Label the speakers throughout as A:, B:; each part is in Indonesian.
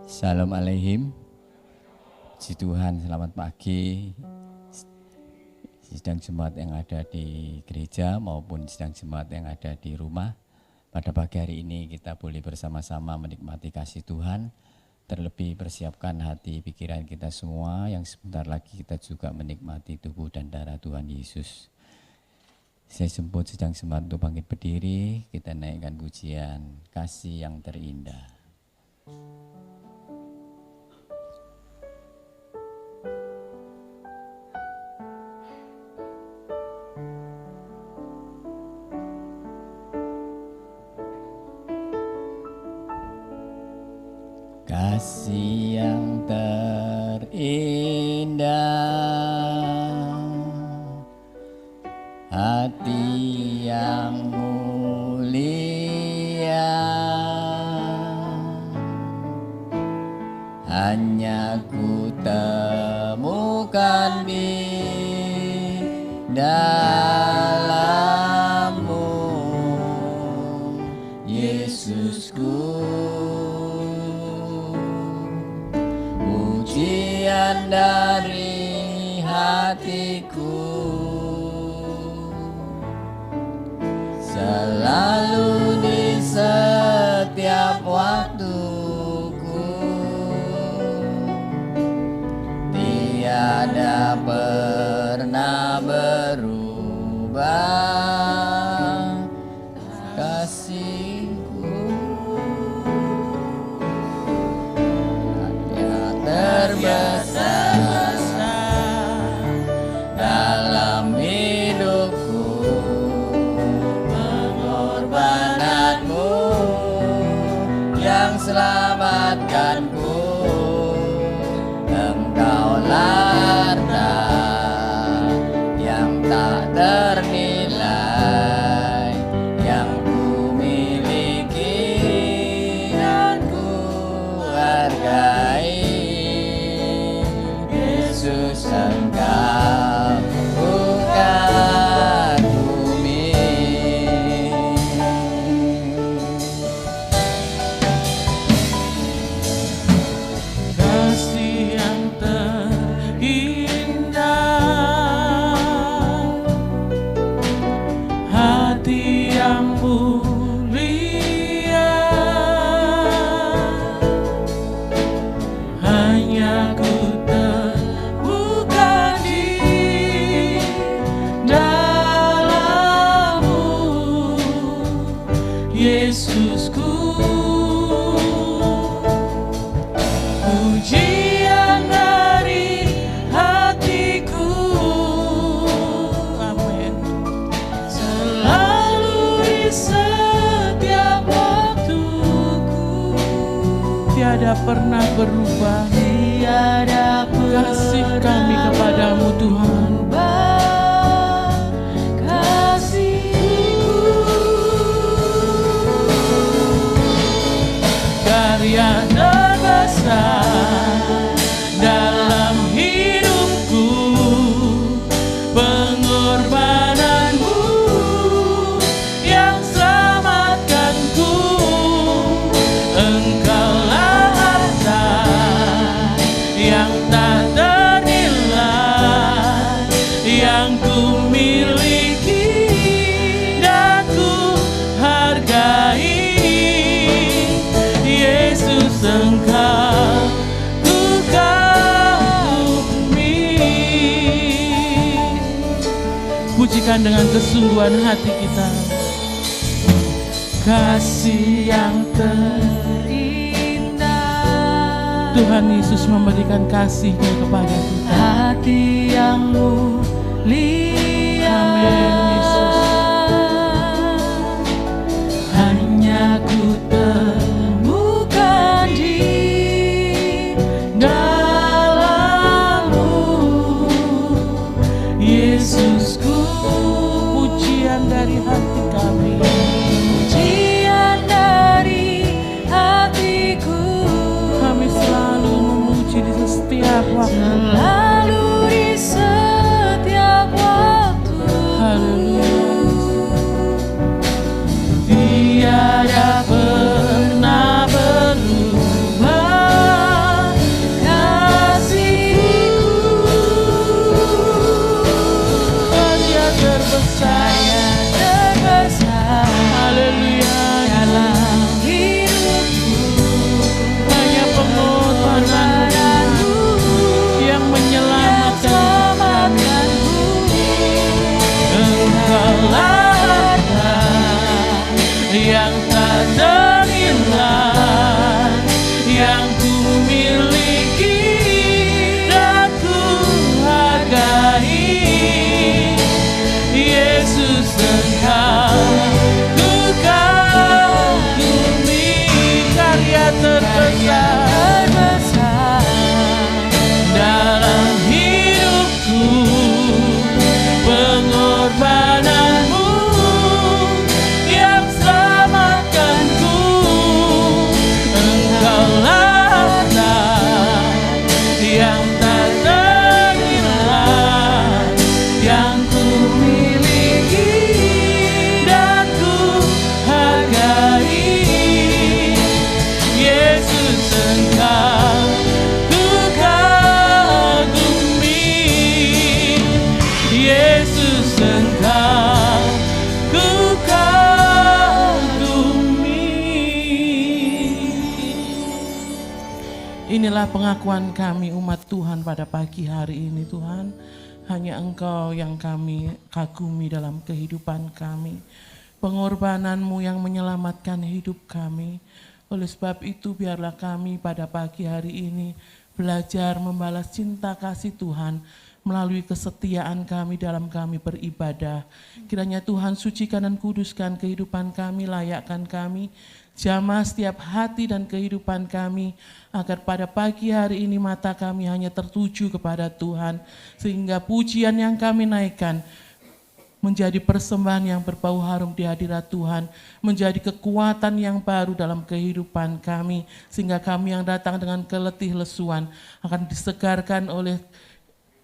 A: Shalom Aleihim. Puji Tuhan, selamat pagi. Sidang jemaat yang ada di gereja maupun sidang jemaat yang ada di rumah. Pada pagi hari ini kita boleh bersama-sama menikmati kasih Tuhan. Terlebih persiapkan hati pikiran kita semua yang sebentar lagi kita juga menikmati tubuh dan darah Tuhan Yesus. Saya jemput sidang jemaat untuk bangkit berdiri. Kita naikkan pujian kasih yang terindah. Kasih yang terindah, hati yang mulia, hanya ku temukan di dalam-Mu, Yesusku. Pujian dari hatiku, selalu di setiap waktuku, tiada pernah berubah kasihku. Terbesar dalam hidupku, pengorbananmu yang selamatkanku. Engkaulah harta yang tak ternilai, yang ku miliki dan ku hargai. Yesus, Engkau bukan bumi.
B: Kasih yang terindah, hati yang mulia, hanya ku temukan di dalam-Mu, Yesusku. Pujian dari hatiku, amin, selalu di setiap waktuku, tiada pernah berubah. Tiada kasih kami kepadamu Tuhan. Karya terbesar dalam hidupku, pengorbananmu yang selamatkanku. Engkaulah harta yang tak ternilai, yang ku miliki dan ku hargai. Yesus, Engkau ku kagumi. Pujikan dengan kesungguhan hati kita. Kasih yang terindah, Tuhan Yesus memberikan kasih-Nya kepada kita. Hati yang mulia, amin Yesus. Hanya ku temukan di dalam-Mu, Yesusku. Pujian dari hati kami, pujian dari hatiku, kami selalu memuji di setiap waktu, selalu di setiap waktu. Haleluya. Inilah pengakuan kami umat Tuhan pada pagi hari ini Tuhan. Hanya Engkau yang kami kagumi dalam kehidupan kami. Pengorbananmu yang menyelamatkan hidup kami. Oleh sebab itu biarlah kami pada pagi hari ini belajar membalas cinta kasih Tuhan melalui kesetiaan kami dalam kami beribadah. Kiranya Tuhan sucikan dan kuduskan kehidupan kami, layakkan kami, jamah setiap hati dan kehidupan kami, agar pada pagi hari ini mata kami hanya tertuju kepada Tuhan, sehingga pujian yang kami naikkan menjadi persembahan yang berbau harum di hadirat Tuhan, menjadi kekuatan yang baru dalam kehidupan kami, sehingga kami yang datang dengan keletih lesuan akan disegarkan oleh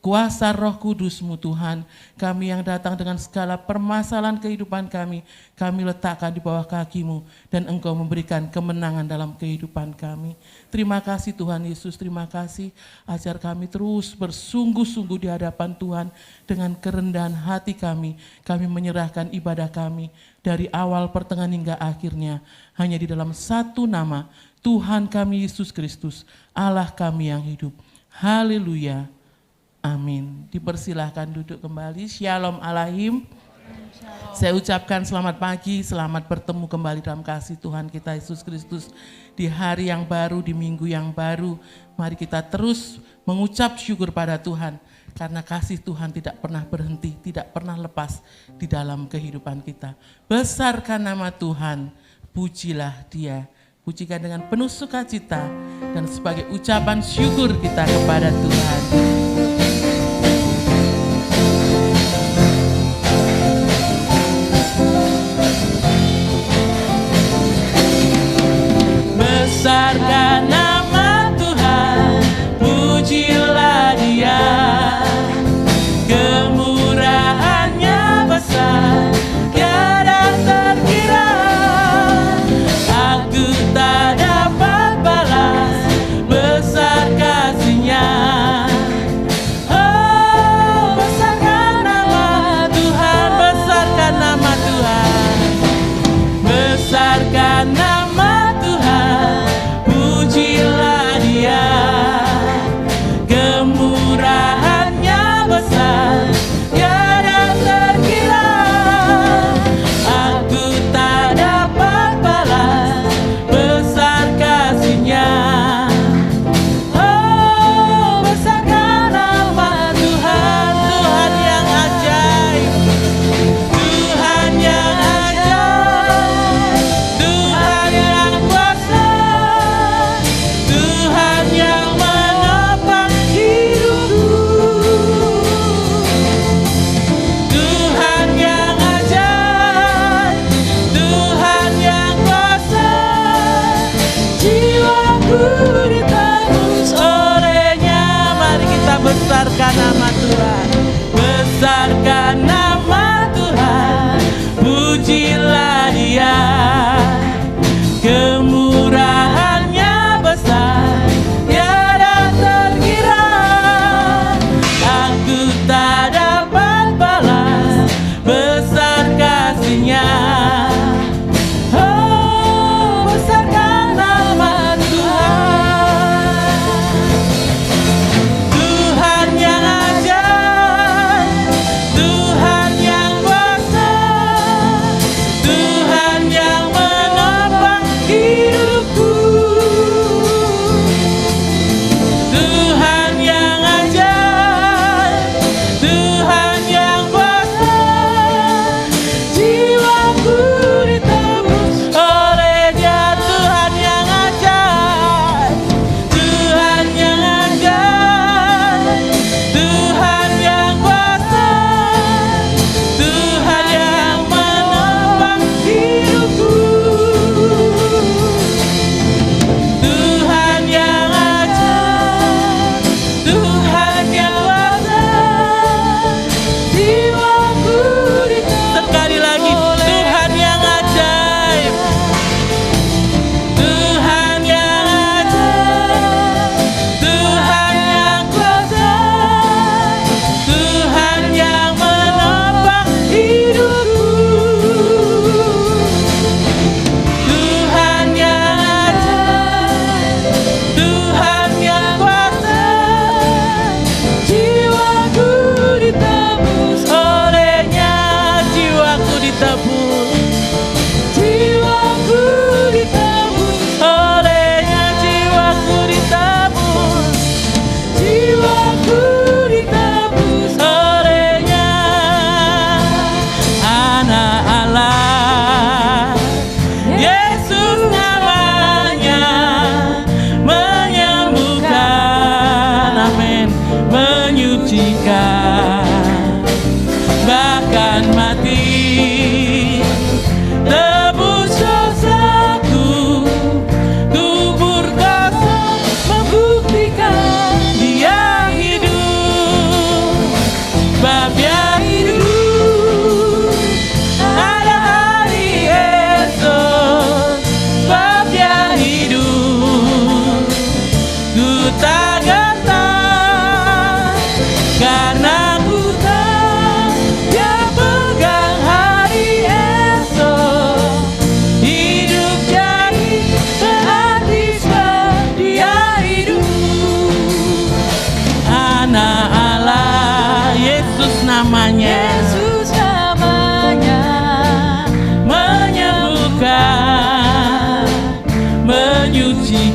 B: kuasa Roh Kudus-Mu Tuhan. Kami yang datang dengan segala permasalahan kehidupan kami letakkan di bawah kaki-Mu, dan Engkau memberikan kemenangan dalam kehidupan kami. Terima kasih Tuhan Yesus, terima kasih. Ajar kami terus bersungguh-sungguh di hadapan Tuhan dengan kerendahan hati kami. Kami menyerahkan ibadah kami dari awal, pertengahan hingga akhirnya hanya di dalam satu nama, Tuhan kami Yesus Kristus, Allah kami yang hidup. Haleluya. Amin. Dipersilahkan duduk kembali. Shalom Alahim. Saya ucapkan selamat pagi, selamat bertemu kembali dalam kasih Tuhan kita Yesus Kristus. Di hari yang baru, di minggu yang baru, mari kita terus mengucap syukur pada Tuhan. Karena kasih Tuhan tidak pernah berhenti, tidak pernah lepas di dalam kehidupan kita. Besarkan nama Tuhan, pujilah Dia. Pujikan dengan penuh sukacita dan sebagai ucapan syukur kita kepada Tuhan. Besarkan nama Tuhan, pujilah Dia. Kemurahannya besar, tiada terkira. Aku tak dapat balas besar kasih-Nya.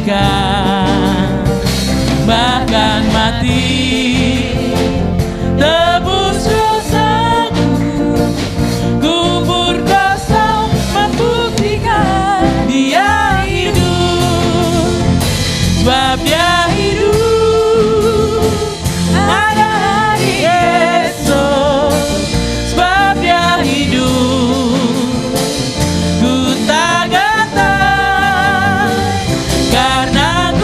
B: buktikan, bahkan mati tebus dosaku, kubur dosa membuktikan Dia hidup, sebab Dia hidup. Ada hari esok, sebab Dia hidup. Ku tak gentar karena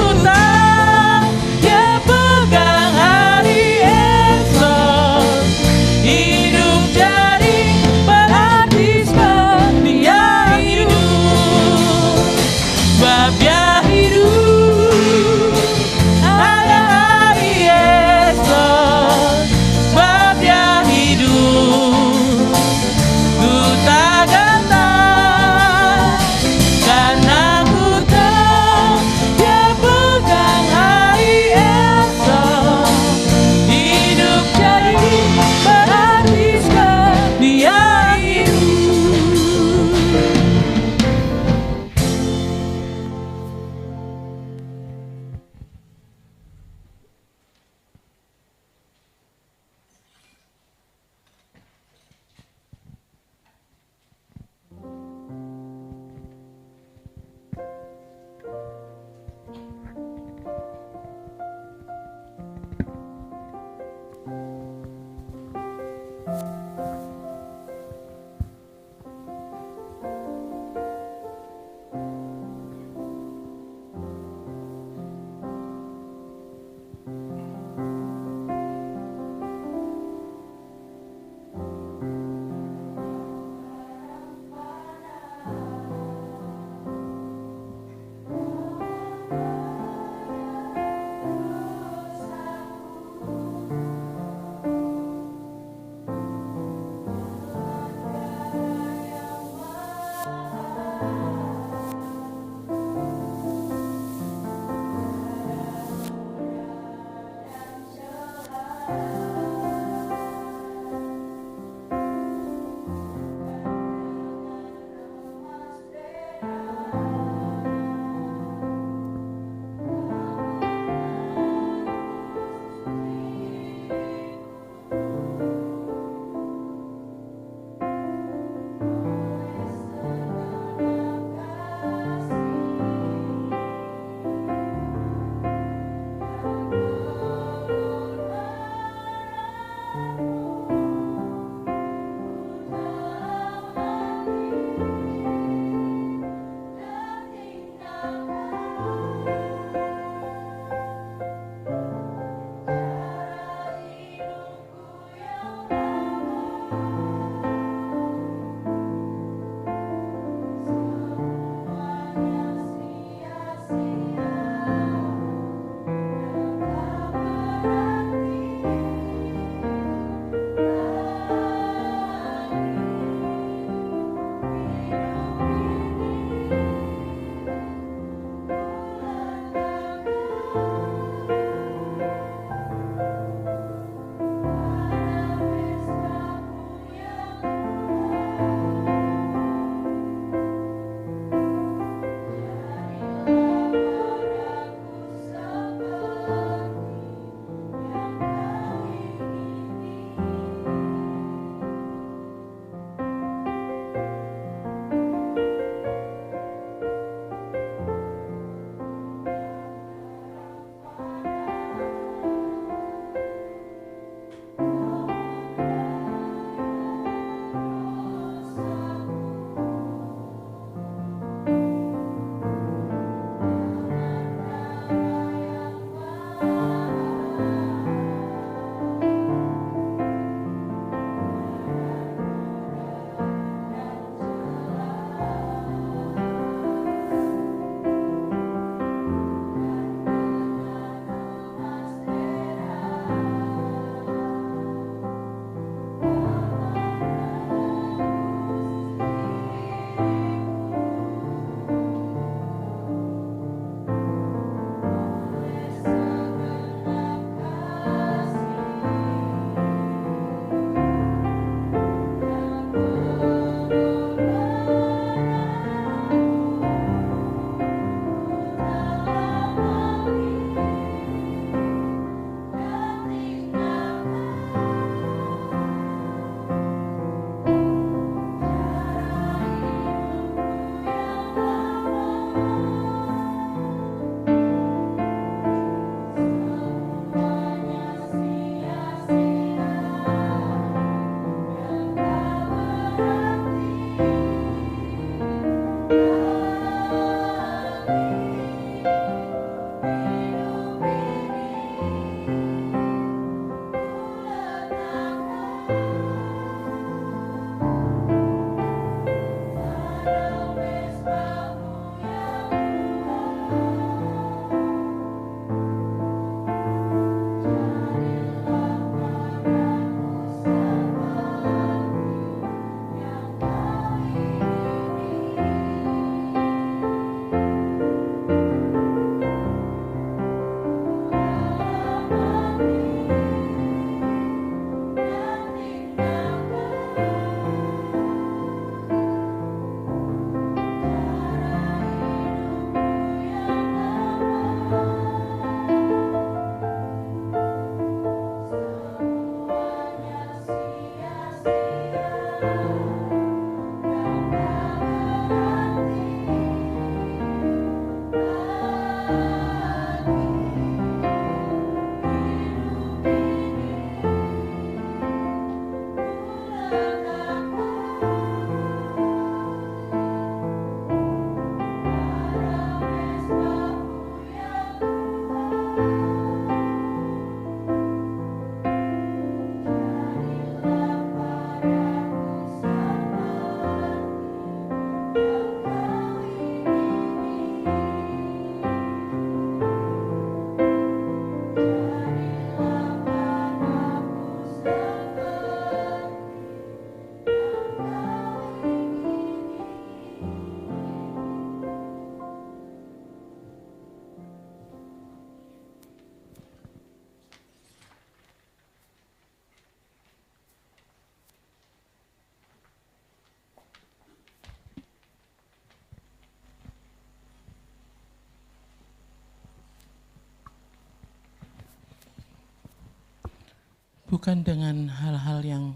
B: bukan dengan hal-hal yang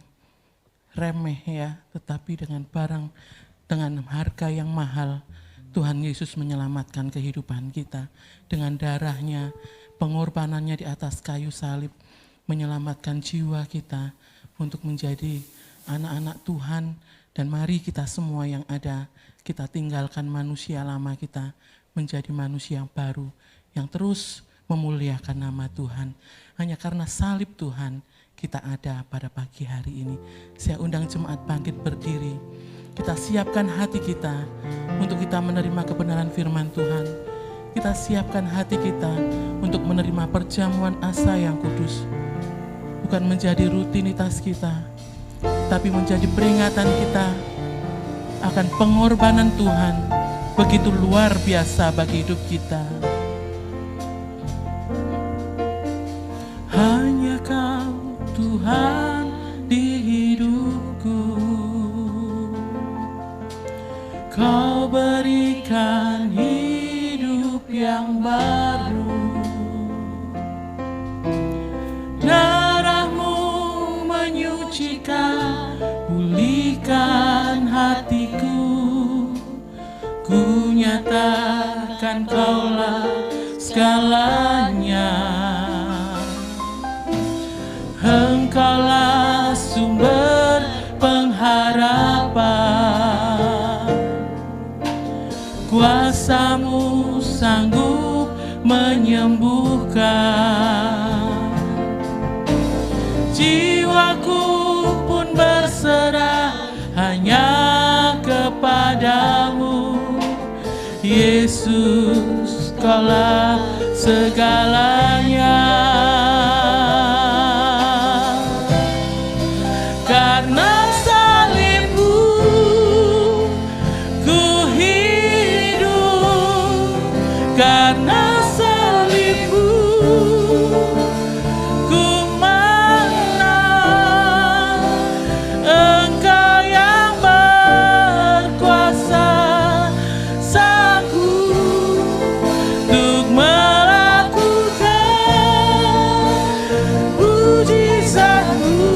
B: remeh ya, tetapi dengan harga yang mahal. Tuhan Yesus menyelamatkan kehidupan kita dengan darahnya, pengorbanannya di atas kayu salib, menyelamatkan jiwa kita untuk menjadi anak-anak Tuhan. Dan mari kita semua yang ada, kita tinggalkan manusia lama kita, menjadi manusia yang baru, yang terus memuliakan nama Tuhan. Hanya karena salib Tuhan, kita ada pada pagi hari ini. Saya undang jemaat bangkit berdiri. Kita siapkan hati kita untuk kita menerima kebenaran firman Tuhan. Kita siapkan hati kita untuk menerima perjamuan asa yang kudus. Bukan menjadi rutinitas kita, tapi menjadi peringatan kita akan pengorbanan Tuhan begitu luar biasa bagi hidup kita. Hanya Kau Tuhan di hidupku, Kau berikan hidup yang baru. Darah-Mu menyucikan, pulihkan hatiku. Ku nyatakan Kaulah segalanya. Engkaulah sumber pengharapan. Kuasa-Mu sanggup menyembuhkan. Jiwaku pun berserah hanya kepadamu. Yesus, Kaulah segalanya. Karena salib-Mu ku hidup, karena salib-Mu ku menang. Engkau yang berkuasa sanggup untuk melakukan mujizat-Mu.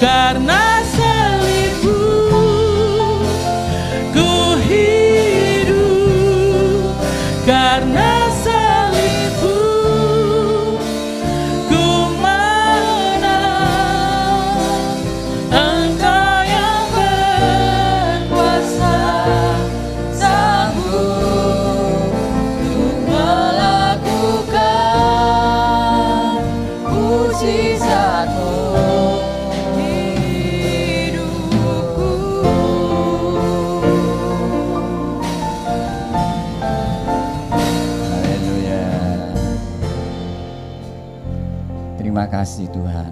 B: Karena salib-Mu ku hidup, karena salib-Mu ku menang. Engkau yang berkuasa sanggup untuk melakukan mujizat-Mu.
A: Terima kasih Tuhan.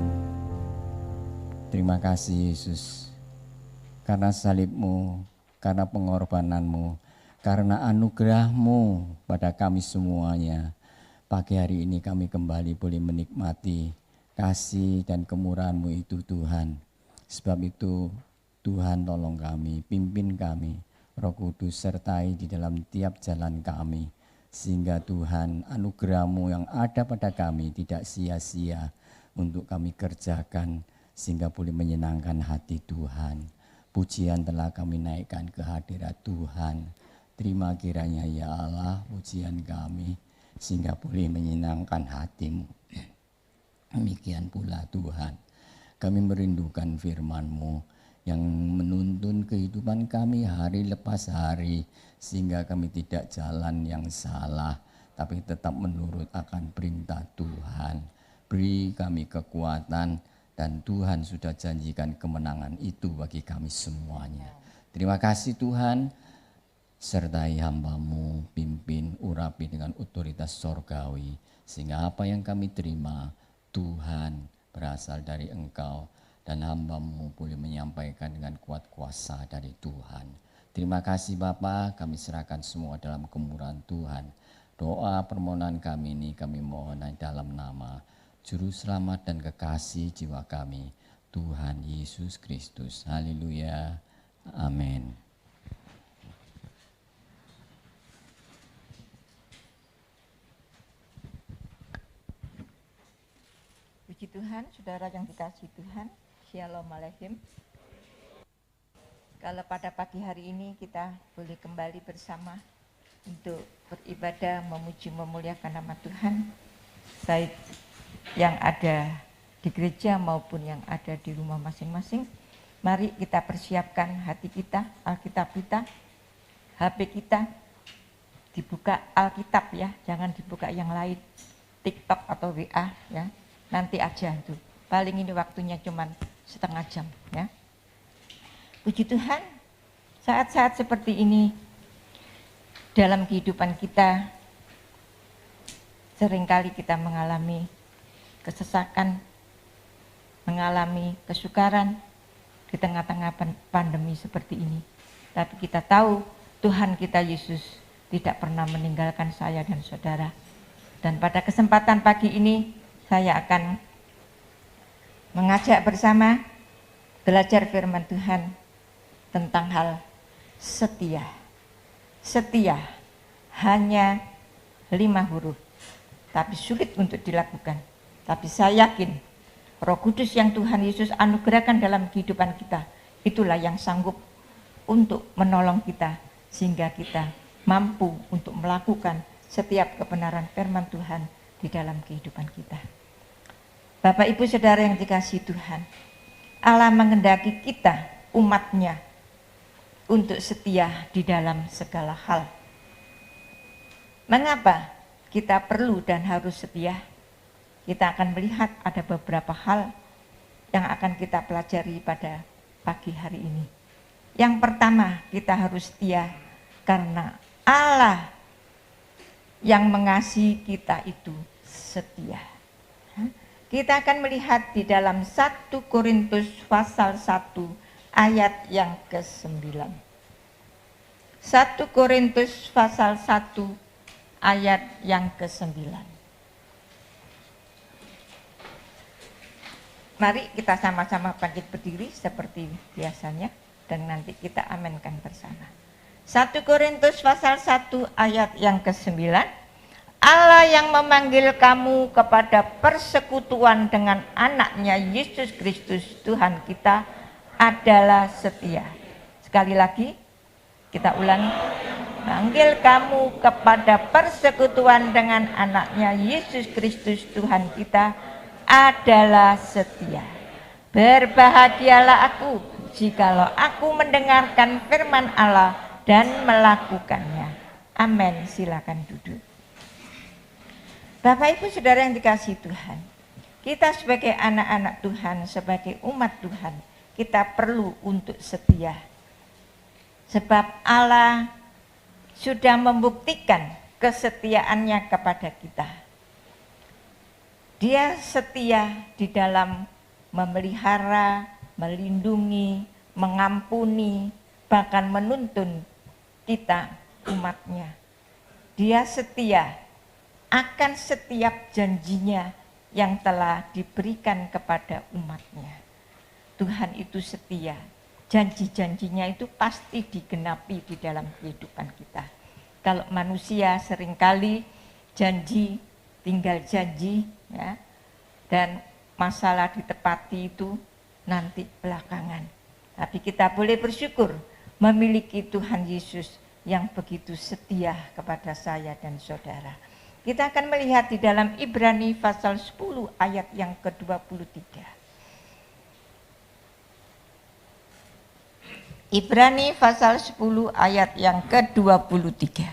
A: Terima kasih Yesus. Karena salib-Mu, karena pengorbanan-Mu, karena anugerah-Mu pada kami semuanya. Pagi hari ini kami kembali boleh menikmati kasih dan kemurahan-Mu itu Tuhan. Sebab itu Tuhan tolong kami, pimpin kami. Roh Kudus sertai di dalam tiap jalan kami. Sehingga Tuhan anugerah-Mu yang ada pada kami tidak sia-sia untuk kami kerjakan sehingga boleh menyenangkan hati Tuhan. Pujian telah kami naikkan ke hadirat Tuhan. Terima kiranya ya Allah pujian kami sehingga boleh menyenangkan hati-Mu. Demikian pula Tuhan, kami merindukan firman-Mu yang menuntun kehidupan kami hari lepas hari, sehingga kami tidak jalan yang salah, tapi tetap menurut akan perintah Tuhan. Beri kami kekuatan, dan Tuhan sudah janjikan kemenangan itu bagi kami semuanya. Terima kasih Tuhan, sertai hamba-Mu, pimpin, urapi dengan otoritas sorgawi, sehingga apa yang kami terima, Tuhan berasal dari Engkau, dan hamba-Mu boleh menyampaikan dengan kuat kuasa dari Tuhan. Terima kasih Bapa, kami serahkan semua dalam kemurahan Tuhan. Doa permohonan kami ini kami mohon dalam nama Juru Selamat dan Kekasih jiwa kami, Tuhan Yesus Kristus. Haleluya. Amin.
C: Puji Tuhan. Tuhan, saudara yang dikasihi Tuhan, Shalom Aleichem. Kalau pada pagi hari ini kita boleh kembali bersama untuk beribadah, memuji, memuliakan nama Tuhan, baik yang ada di gereja maupun yang ada di rumah masing-masing. Mari kita persiapkan hati kita, Alkitab kita, HP kita, dibuka Alkitab ya, jangan dibuka yang lain, TikTok atau WA ya, nanti aja itu. Paling ini waktunya cuman setengah jam ya. Puji Tuhan, saat-saat seperti ini dalam kehidupan kita seringkali kita mengalami kesesakan, mengalami kesukaran di tengah-tengah pandemi seperti ini. Tapi kita tahu Tuhan kita Yesus tidak pernah meninggalkan saya dan saudara. Dan pada kesempatan pagi ini saya akan mengajak bersama belajar firman Tuhan tentang hal setia. Setia hanya 5 huruf, tapi sulit untuk dilakukan. Tapi saya yakin Roh Kudus yang Tuhan Yesus anugerahkan dalam kehidupan kita, itulah yang sanggup untuk menolong kita sehingga kita mampu untuk melakukan setiap kebenaran firman Tuhan di dalam kehidupan kita. Bapak Ibu Saudara yang dikasihi Tuhan, Allah mengendaki kita umat-Nya untuk setia di dalam segala hal. Mengapa kita perlu dan harus setia? Kita akan melihat ada beberapa hal yang akan kita pelajari pada pagi hari ini. Yang pertama, kita harus setia karena Allah yang mengasihi kita itu setia. Kita akan melihat di dalam 1 Korintus pasal 1 ayat yang ke-9. 1 Korintus pasal 1 ayat yang ke-9. Mari kita sama-sama bangkit berdiri seperti biasanya dan nanti kita amenkan bersama. 1 Korintus pasal 1 ayat yang ke-9. Allah yang memanggil kamu kepada persekutuan dengan anaknya Yesus Kristus Tuhan kita adalah setia. Sekali lagi kita ulangi. Manggil kamu kepada persekutuan dengan anaknya Yesus Kristus Tuhan kita adalah setia. Berbahagialah aku jikalau aku mendengarkan firman Allah dan melakukannya. Amin. Silakan duduk. Bapak Ibu Saudara yang dikasihi Tuhan, kita sebagai anak-anak Tuhan, sebagai umat Tuhan, kita perlu untuk setia. Sebab Allah sudah membuktikan kesetiaannya kepada kita. Dia setia di dalam memelihara, melindungi, mengampuni, bahkan menuntun kita umatnya. Dia setia akan setiap janjinya yang telah diberikan kepada umatnya. Tuhan itu setia, janji-janjinya itu pasti digenapi di dalam kehidupan kita. Kalau manusia seringkali janji, tinggal janji, ya, dan masalah ditepati itu nanti belakangan. Tapi kita boleh bersyukur memiliki Tuhan Yesus yang begitu setia kepada saya dan saudara. Kita akan melihat di dalam Ibrani pasal 10 ayat yang ke-23. Ibrani pasal 10 ayat yang ke-23.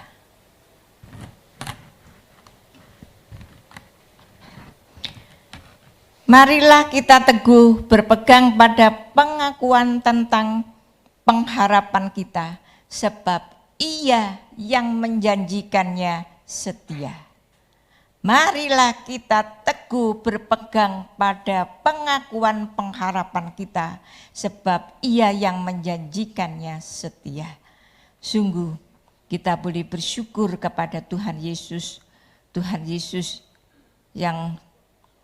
C: Marilah kita teguh berpegang pada pengakuan tentang pengharapan kita, sebab Ia yang menjanjikannya setia. Marilah kita teguh berpegang pada pengakuan pengharapan kita, sebab Ia yang menjanjikannya setia. Sungguh kita boleh bersyukur kepada Tuhan Yesus yang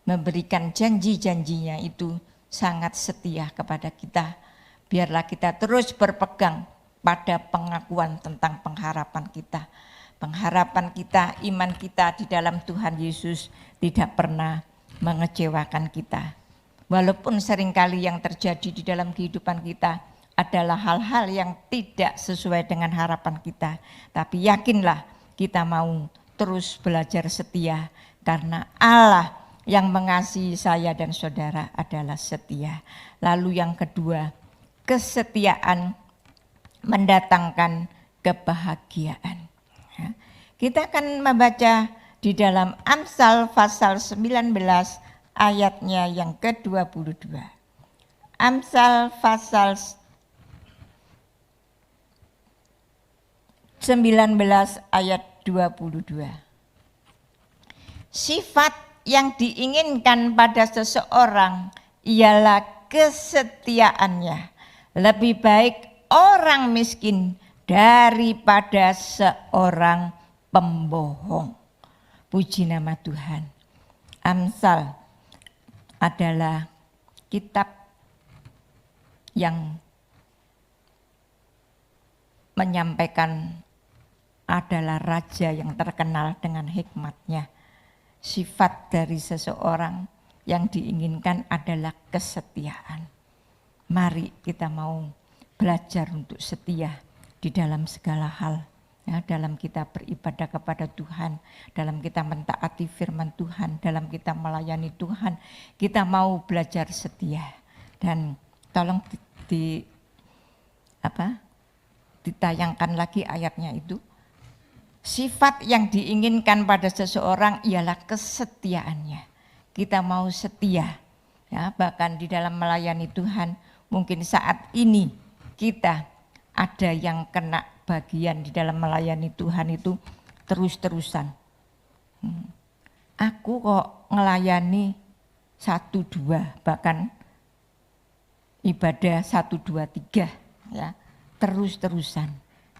C: memberikan janji-janjinya itu sangat setia kepada kita. Biarlah kita terus berpegang pada pengakuan tentang pengharapan kita. Pengharapan kita, iman kita di dalam Tuhan Yesus tidak pernah mengecewakan kita. Walaupun seringkali yang terjadi di dalam kehidupan kita adalah hal-hal yang tidak sesuai dengan harapan kita. Tapi yakinlah kita mau terus belajar setia karena Allah yang mengasihi saya dan saudara adalah setia. Lalu yang kedua, kesetiaan mendatangkan kebahagiaan. Kita akan membaca di dalam Amsal pasal 19 ayatnya yang ke-22. Amsal pasal 19 ayat 22. Sifat yang diinginkan pada seseorang ialah kesetiaannya. Lebih baik orang miskin daripada seorang pembohong. Puji nama Tuhan. Amsal adalah kitab yang menyampaikan adalah raja yang terkenal dengan hikmatnya. Sifat dari seseorang yang diinginkan adalah kesetiaan. Mari kita mau belajar untuk setia di dalam segala hal. Ya, dalam kita beribadah kepada Tuhan, dalam kita mentaati firman Tuhan, dalam kita melayani Tuhan, kita mau belajar setia. Dan tolong ditayangkan lagi ayatnya itu. Sifat yang diinginkan pada seseorang ialah kesetiaannya. Kita mau setia, ya, bahkan di dalam melayani Tuhan, mungkin saat ini kita ada yang kena bagian di dalam melayani Tuhan itu terus-terusan. Aku kok ngelayani 1-2, bahkan ibadah 1-2-3, ya, terus-terusan.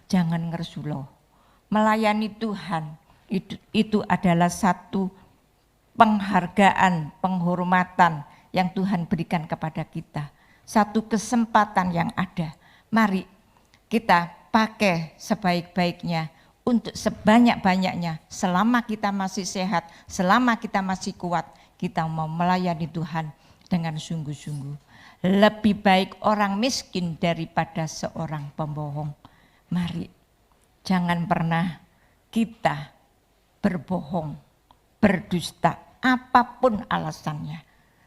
C: Jangan ngersuloh. Melayani Tuhan itu adalah satu penghargaan, penghormatan yang Tuhan berikan kepada kita. Satu kesempatan yang ada. Mari kita pakai sebaik-baiknya untuk sebanyak-banyaknya. Selama kita masih sehat, selama kita masih kuat, kita mau melayani Tuhan dengan sungguh-sungguh. Lebih baik orang miskin daripada seorang pembohong. Mari, jangan pernah kita berbohong, berdusta, apapun alasannya.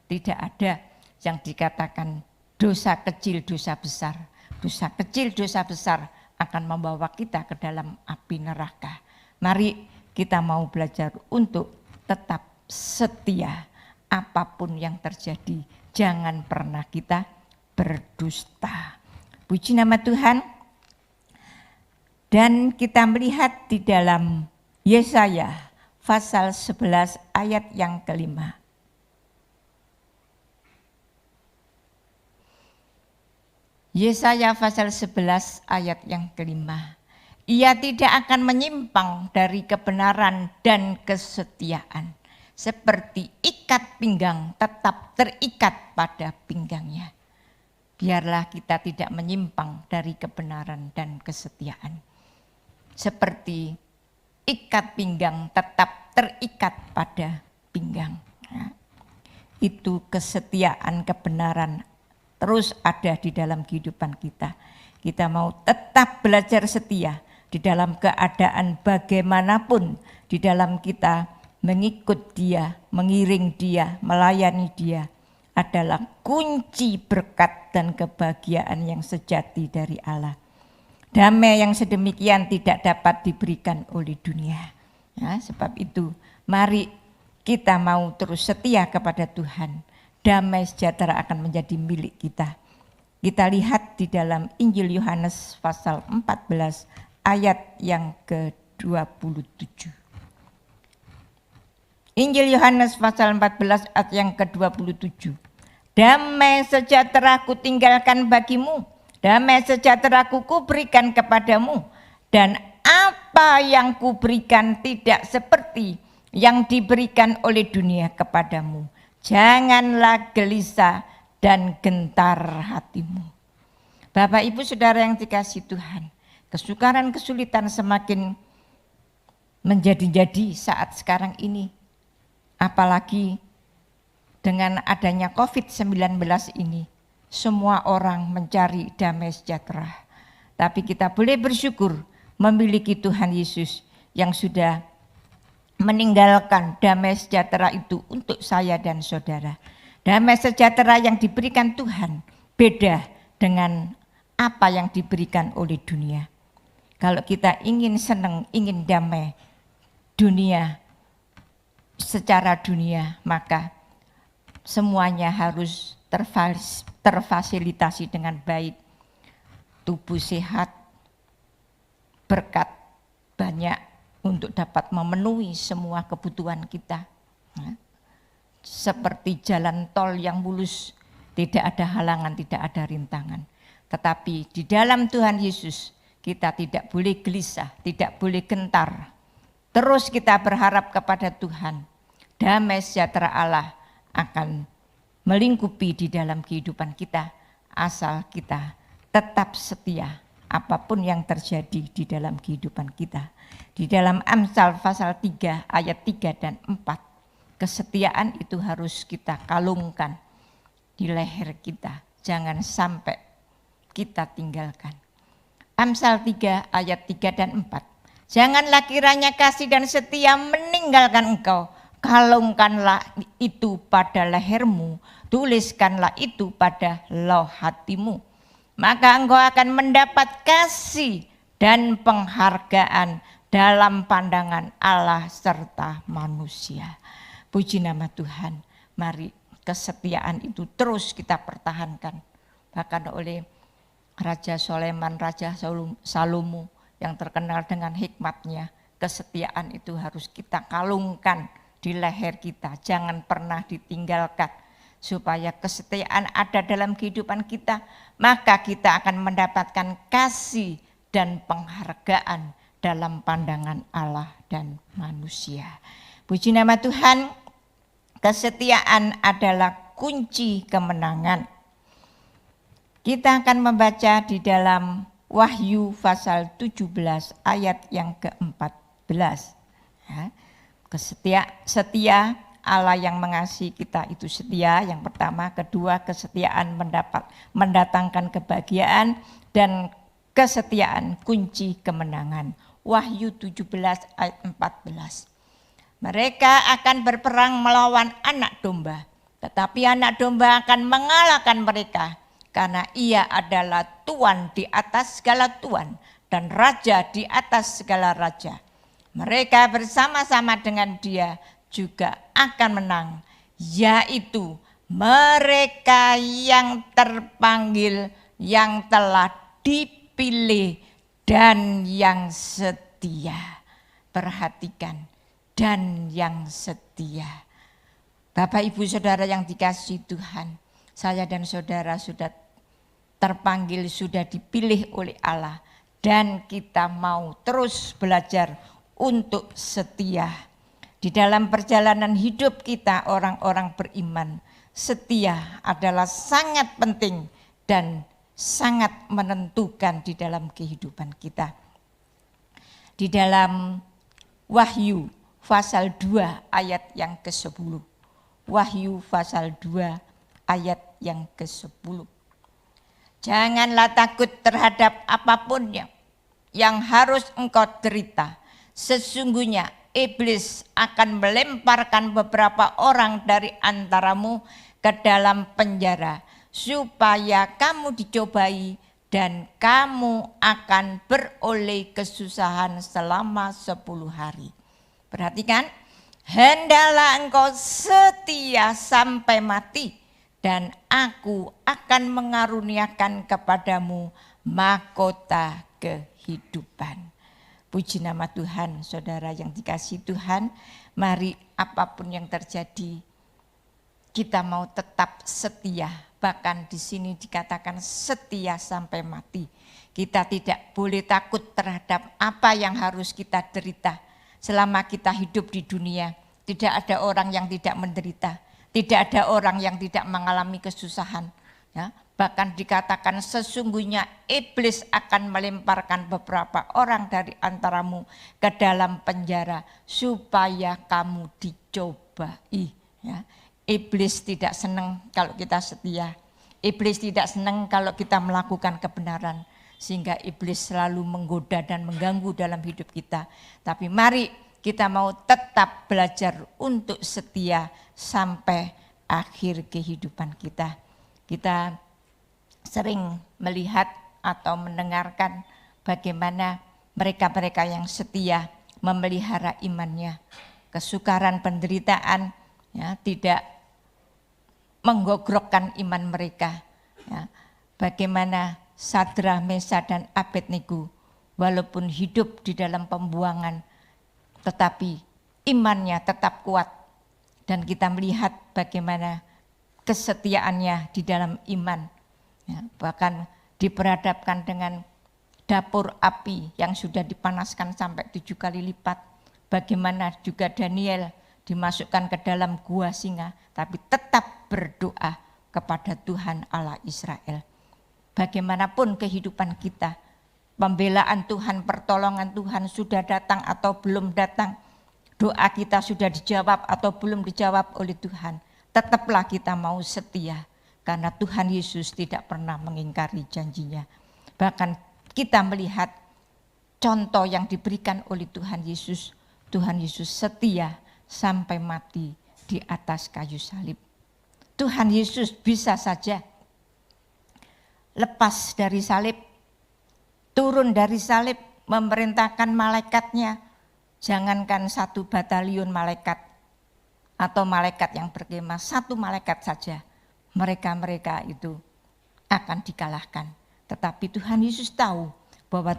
C: Tidak ada yang dikatakan dosa kecil, dosa besar. Dosa kecil, dosa besar akan membawa kita ke dalam api neraka. Mari kita mau belajar untuk tetap setia apapun yang terjadi. Jangan pernah kita berdusta. Puji nama Tuhan. Dan kita melihat di dalam Yesaya pasal 11 ayat yang kelima. Yesaya pasal 11 ayat yang kelima. Ia tidak akan menyimpang dari kebenaran dan kesetiaan. Seperti ikat pinggang tetap terikat pada pinggangnya. Biarlah kita tidak menyimpang dari kebenaran dan kesetiaan. Seperti ikat pinggang tetap terikat pada pinggang. Nah, itu kesetiaan, kebenaran terus ada di dalam kehidupan kita. Kita mau tetap belajar setia di dalam keadaan bagaimanapun, di dalam kita mengikut Dia, mengiring Dia, melayani Dia adalah kunci berkat dan kebahagiaan yang sejati dari Allah. Damai yang sedemikian tidak dapat diberikan oleh dunia. Ya, sebab itu mari kita mau terus setia kepada Tuhan. Damai sejahtera akan menjadi milik kita. Kita lihat di dalam Injil Yohanes pasal 14 ayat yang ke-27. Injil Yohanes pasal 14 ayat yang ke-27. Damai sejahtera ku tinggalkan bagimu. Damai sejahtera ku berikan kepadamu. Dan apa yang ku berikan tidak seperti yang diberikan oleh dunia kepadamu. Janganlah gelisah dan gentar hatimu. Bapak Ibu Saudara yang dikasihi Tuhan. Kesukaran kesulitan semakin menjadi-jadi saat sekarang ini. Apalagi dengan adanya COVID-19 ini, semua orang mencari damai sejahtera. Tapi kita boleh bersyukur memiliki Tuhan Yesus yang sudah meninggalkan damai sejahtera itu untuk saya dan saudara. Damai sejahtera yang diberikan Tuhan beda dengan apa yang diberikan oleh dunia. Kalau kita ingin senang, ingin damai dunia, secara dunia, maka semuanya harus terfasilitasi dengan baik. Tubuh sehat, berkat banyak untuk dapat memenuhi semua kebutuhan kita. Seperti jalan tol yang mulus, tidak ada halangan, tidak ada rintangan. Tetapi di dalam Tuhan Yesus kita tidak boleh gelisah, tidak boleh gentar. Terus kita berharap kepada Tuhan. Damai sejahtera Allah akan melingkupi di dalam kehidupan kita asal kita tetap setia apapun yang terjadi di dalam kehidupan kita. Di dalam Amsal pasal 3 ayat 3 dan 4, kesetiaan itu harus kita kalungkan di leher kita. Jangan sampai kita tinggalkan. Amsal 3 ayat 3 dan 4. Janganlah kiranya kasih dan setia meninggalkan engkau. Kalungkanlah itu pada lehermu, tuliskanlah itu pada lauh hatimu. Maka engkau akan mendapat kasih dan penghargaan dalam pandangan Allah serta manusia. Puji nama Tuhan. Mari kesetiaan itu terus kita pertahankan. Bahkan oleh Raja Soleman, Raja Salomo yang terkenal dengan hikmatnya, kesetiaan itu harus kita kalungkan di leher kita, jangan pernah ditinggalkan. Supaya kesetiaan ada dalam kehidupan kita, maka kita akan mendapatkan kasih dan penghargaan dalam pandangan Allah dan manusia. Puji nama Tuhan, kesetiaan adalah kunci kemenangan. Kita akan membaca di dalam Wahyu pasal 17 ayat yang ke-14. Setia Allah yang mengasihi kita itu setia, yang pertama. Kedua, kesetiaan mendatangkan kebahagiaan, dan kesetiaan kunci kemenangan. Wahyu 17 ayat 14. Mereka akan berperang melawan anak domba, tetapi anak domba akan mengalahkan mereka, karena ia adalah Tuan di atas segala tuan dan Raja di atas segala raja. Mereka bersama-sama dengan dia juga akan menang, yaitu mereka yang terpanggil, yang telah dipilih, dan yang setia. Perhatikan, dan yang setia. Bapak Ibu Saudara yang dikasihi Tuhan, saya dan saudara sudah terpanggil, sudah dipilih oleh Allah, dan kita mau terus belajar untuk setia. Di dalam perjalanan hidup kita orang-orang beriman, setia adalah sangat penting dan sangat menentukan di dalam kehidupan kita. Di dalam Wahyu pasal 2 ayat yang ke-10. Wahyu pasal 2 ayat yang ke-10. Janganlah takut terhadap apapun yang harus engkau derita. Sesungguhnya iblis akan melemparkan beberapa orang dari antaramu ke dalam penjara, supaya kamu dicobai dan kamu akan beroleh kesusahan selama 10 hari. Perhatikan, hendaklah engkau setia sampai mati, dan aku akan mengaruniakan kepadamu mahkota kehidupan. Puji nama Tuhan, saudara yang dikasihi Tuhan. Mari apapun yang terjadi, kita mau tetap setia. Bahkan di sini dikatakan setia sampai mati. Kita tidak boleh takut terhadap apa yang harus kita derita. Selama kita hidup di dunia, tidak ada orang yang tidak menderita. Tidak ada orang yang tidak mengalami kesusahan. Ya. Bahkan dikatakan sesungguhnya iblis akan melemparkan beberapa orang dari antaramu ke dalam penjara supaya kamu dicobai. Ya. Iblis tidak senang kalau kita setia. Iblis tidak senang kalau kita melakukan kebenaran. Sehingga iblis selalu menggoda dan mengganggu dalam hidup kita. Tapi mari kita mau tetap belajar untuk setia sampai akhir kehidupan kita. Kita sering melihat atau mendengarkan bagaimana mereka-mereka yang setia memelihara imannya. Kesukaran, penderitaan ya, tidak menggogrokkan iman mereka. Ya. Bagaimana Sadra, Mesa, dan Abednego walaupun hidup di dalam pembuangan, tetapi imannya tetap kuat. Dan kita melihat bagaimana kesetiaannya di dalam iman. Ya, bahkan diperhadapkan dengan dapur api yang sudah dipanaskan sampai 7 kali lipat. Bagaimana juga Daniel dimasukkan ke dalam gua singa, tapi tetap berdoa kepada Tuhan Allah Israel. Bagaimanapun kehidupan kita, pembelaan Tuhan, pertolongan Tuhan sudah datang atau belum datang, doa kita sudah dijawab atau belum dijawab oleh Tuhan, tetaplah kita mau setia, karena Tuhan Yesus tidak pernah mengingkari janjinya. Bahkan kita melihat contoh yang diberikan oleh Tuhan Yesus setia sampai mati di atas kayu salib. Tuhan Yesus bisa saja lepas dari salib, turun dari salib, memerintahkan malaikatnya, jangankan 1 batalion malaikat atau malaikat yang berkemah, 1 malaikat saja, mereka itu akan dikalahkan. Tetapi Tuhan Yesus tahu bahwa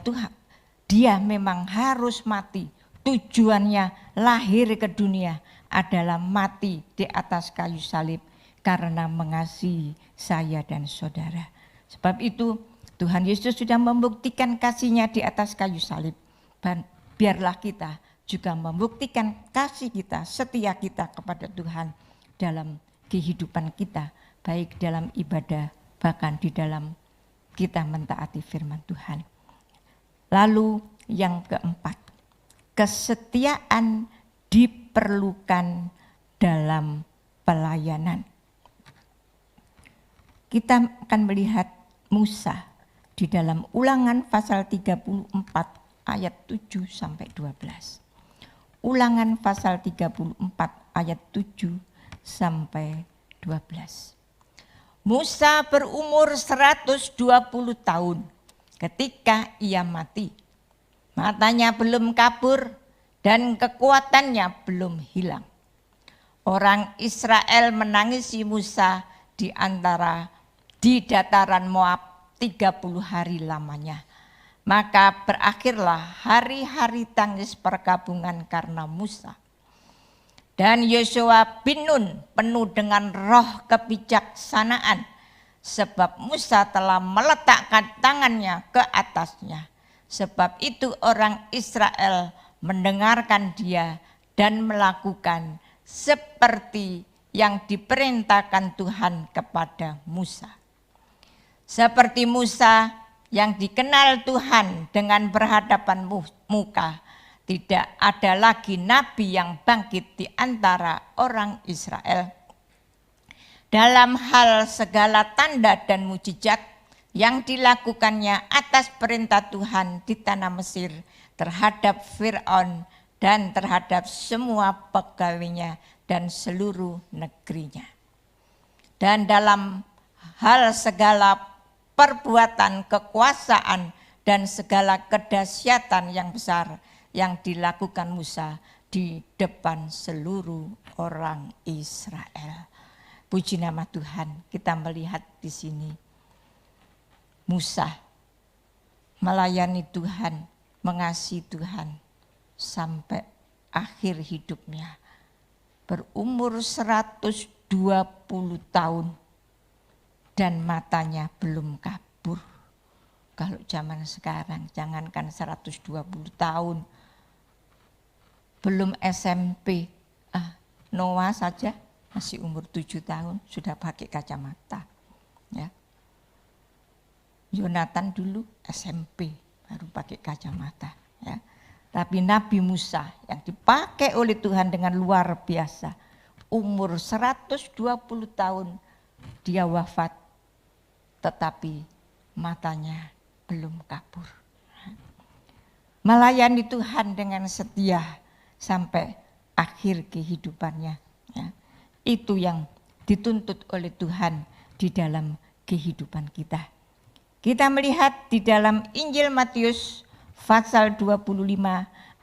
C: dia memang harus mati. Tujuannya lahir ke dunia adalah mati di atas kayu salib karena mengasihi saya dan saudara. Sebab itu Tuhan Yesus sudah membuktikan kasih-Nya di atas kayu salib. Dan biarlah kita juga membuktikan kasih kita, setia kita kepada Tuhan dalam kehidupan kita, baik dalam ibadah, bahkan di dalam kita mentaati firman Tuhan. Lalu yang keempat, kesetiaan diperlukan dalam pelayanan. Kita akan melihat Musa di dalam Ulangan pasal 34 ayat 7 sampai 12. Ulangan pasal 34 ayat 7 sampai 12. Musa berumur 120 tahun ketika ia mati. Matanya belum kabur dan kekuatannya belum hilang. Orang Israel menangisi Musa di dataran Moab 30 hari lamanya. Maka berakhirlah hari-hari tangis perkabungan karena Musa. Dan Yosua bin Nun penuh dengan roh kebijaksanaan, sebab Musa telah meletakkan tangannya ke atasnya. Sebab itu orang Israel mendengarkan dia dan melakukan seperti yang diperintahkan Tuhan kepada Musa. Seperti Musa yang dikenal Tuhan dengan berhadapan muka, tidak ada lagi nabi yang bangkit di antara orang Israel. Dalam hal segala tanda dan mujizat yang dilakukannya atas perintah Tuhan di tanah Mesir terhadap Fir'aun dan terhadap semua pegawainya dan seluruh negerinya. Dan dalam hal segala perbuatan kekuasaan dan segala kedahsyatan yang besar yang dilakukan Musa di depan seluruh orang Israel. Puji nama Tuhan, kita melihat di sini Musa melayani Tuhan, mengasihi Tuhan sampai akhir hidupnya. Berumur 120 tahun dan matanya belum kabur. Kalau zaman sekarang jangankan 120 tahun, belum SMP, Noah saja masih umur 7 tahun sudah pakai kacamata. Ya. Yonatan dulu SMP baru pakai kacamata. Ya. Tapi Nabi Musa yang dipakai oleh Tuhan dengan luar biasa, umur 120 tahun dia wafat, tetapi matanya belum kabur. Melayani Tuhan dengan setia sampai akhir kehidupannya. Ya. Itu yang dituntut oleh Tuhan di dalam kehidupan kita. Kita melihat di dalam Injil Matius pasal 25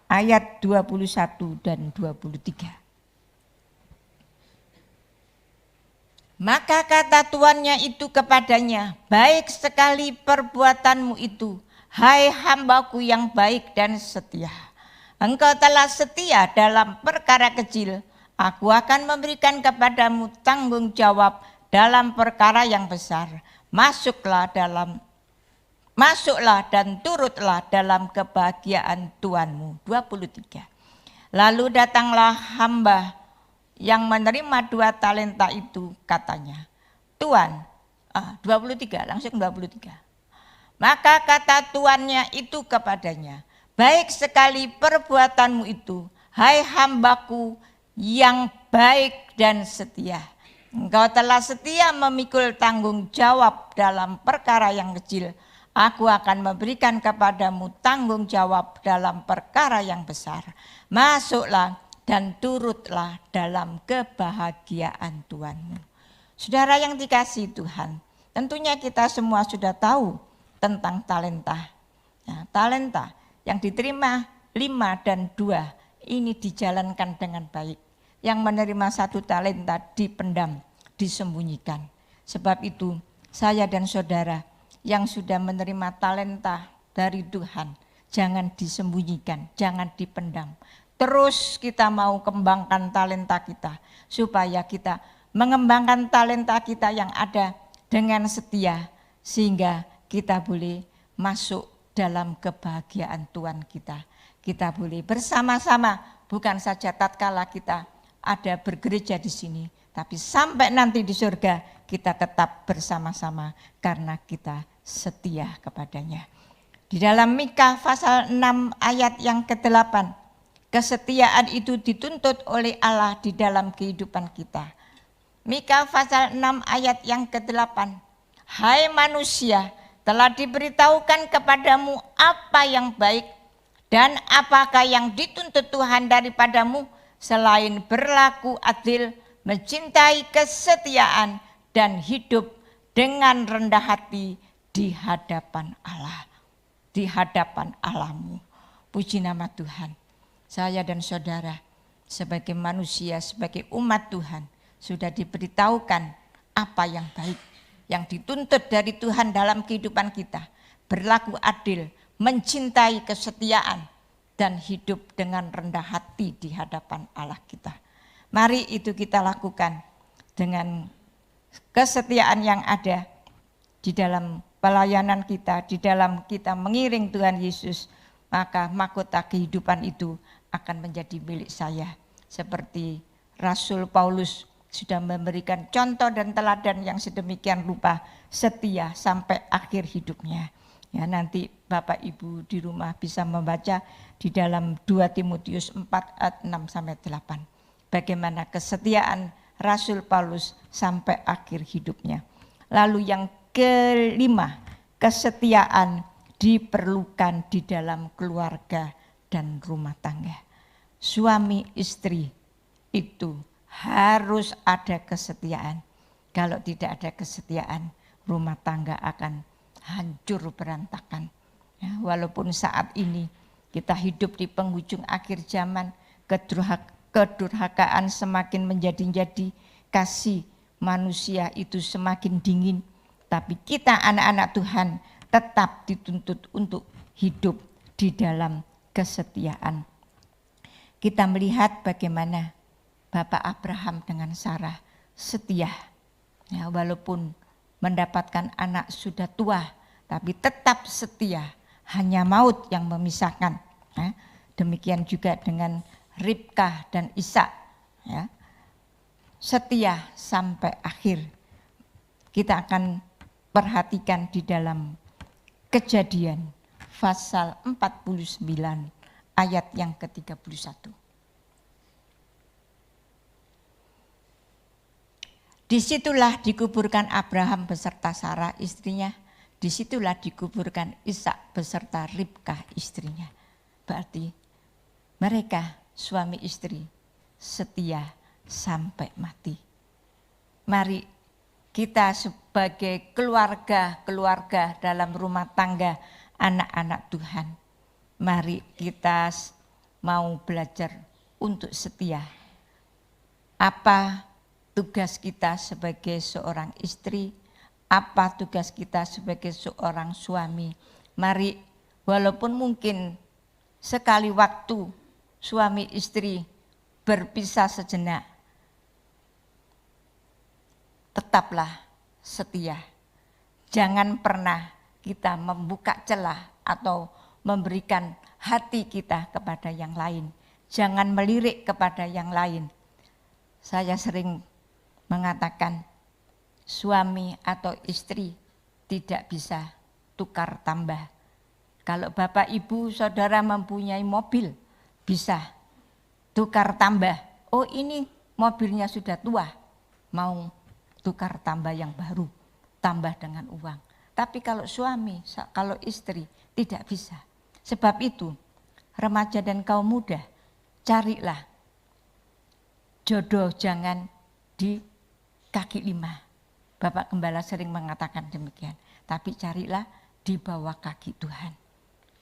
C: ayat 21 dan 23. Maka kata tuannya itu kepadanya, baik sekali perbuatanmu itu, hai hambaku yang baik dan setia. Engkau telah setia dalam perkara kecil, aku akan memberikan kepadamu tanggung jawab dalam perkara yang besar. Masuklah dan turutlah dalam kebahagiaan Tuanmu. 23. Lalu datanglah hamba yang menerima 2 talenta itu, katanya, Tuan, 23, langsung 23. Maka kata tuannya itu kepadanya, baik sekali perbuatanmu itu, hai hambaku yang baik dan setia. Engkau telah setia memikul tanggung jawab dalam perkara yang kecil. Aku akan memberikan kepadamu tanggung jawab dalam perkara yang besar. Masuklah dan turutlah dalam kebahagiaan Tuhanmu. Saudara yang dikasihi Tuhan, tentunya kita semua sudah tahu tentang talenta. Ya, talenta yang diterima 5 dan 2 ini dijalankan dengan baik. Yang menerima 1 talenta dipendam, disembunyikan. Sebab itu saya dan saudara yang sudah menerima talenta dari Tuhan, jangan disembunyikan, jangan dipendam. Terus kita mau kembangkan talenta kita, supaya kita mengembangkan talenta kita yang ada dengan setia, sehingga kita boleh masuk dalam kebahagiaan Tuhan kita. Kita boleh bersama-sama, bukan saja tatkala kita ada bergereja di sini, tapi sampai nanti di surga kita tetap bersama-sama karena kita setia kepadanya. Di dalam Mika pasal 6 ayat yang ke-8, kesetiaan itu dituntut oleh Allah di dalam kehidupan kita. Mika pasal 6 ayat yang ke-8. Hai manusia, telah diberitahukan kepadamu apa yang baik dan apakah yang dituntut Tuhan daripadamu selain berlaku adil, mencintai kesetiaan dan hidup dengan rendah hati di hadapan Allah. Di hadapan Allahmu. Puji nama Tuhan. Saya dan saudara sebagai manusia, sebagai umat Tuhan sudah diberitahukan apa yang baik, yang dituntut dari Tuhan dalam kehidupan kita. Berlaku adil, mencintai kesetiaan dan hidup dengan rendah hati di hadapan Allah kita. Mari itu kita lakukan dengan kesetiaan yang ada di dalam pelayanan kita, di dalam kita mengiring Tuhan Yesus, maka mahkota kehidupan itu akan menjadi milik saya. Seperti Rasul Paulus sudah memberikan contoh dan teladan yang sedemikian rupa, setia sampai akhir hidupnya. Ya, nanti Bapak Ibu di rumah bisa membaca di dalam 2 Timotius 4 ayat 6 sampai 8. Bagaimana kesetiaan Rasul Paulus sampai akhir hidupnya. Lalu yang kelima, kesetiaan diperlukan di dalam keluarga dan rumah tangga. Suami istri itu harus ada kesetiaan. Kalau tidak ada kesetiaan, rumah tangga akan hancur berantakan. Ya, walaupun saat ini kita hidup di penghujung akhir zaman, kedurhakaan semakin menjadi-jadi, kasih manusia itu semakin dingin. Tapi kita anak-anak Tuhan tetap dituntut untuk hidup di dalam kesetiaan. Kita melihat bagaimana Bapak Abraham dengan Sarah setia. Ya, walaupun mendapatkan anak sudah tua, tapi tetap setia. Hanya maut yang memisahkan. Ya, demikian juga dengan Ribkah dan Ishak. Ya, setia sampai akhir. Kita akan perhatikan di dalam Kejadian pasal 49 ayat yang ke-31. Disitulah dikuburkan Abraham beserta Sarah istrinya. Disitulah dikuburkan Ishak beserta Ribkah istrinya. Berarti mereka suami istri setia sampai mati. Mari kita sebagai keluarga dalam rumah tangga anak-anak Tuhan. Mari kita mau belajar untuk setia. Apa tugas kita sebagai seorang istri? Apa tugas kita sebagai seorang suami? Mari walaupun mungkin sekali waktu suami istri berpisah sejenak, tetaplah setia. Jangan pernah kita membuka celah atau memberikan hati kita kepada yang lain. Jangan melirik kepada yang lain. Saya sering mengatakan suami atau istri tidak bisa tukar tambah. Kalau bapak ibu saudara mempunyai mobil bisa tukar tambah. Oh ini mobilnya sudah tua, mau tukar tambah yang baru, tambah dengan uang. Tapi kalau suami, kalau istri tidak bisa. Sebab itu remaja dan kaum muda carilah jodoh jangan di kaki lima. Bapak Gembala sering mengatakan demikian. Tapi carilah di bawah kaki Tuhan.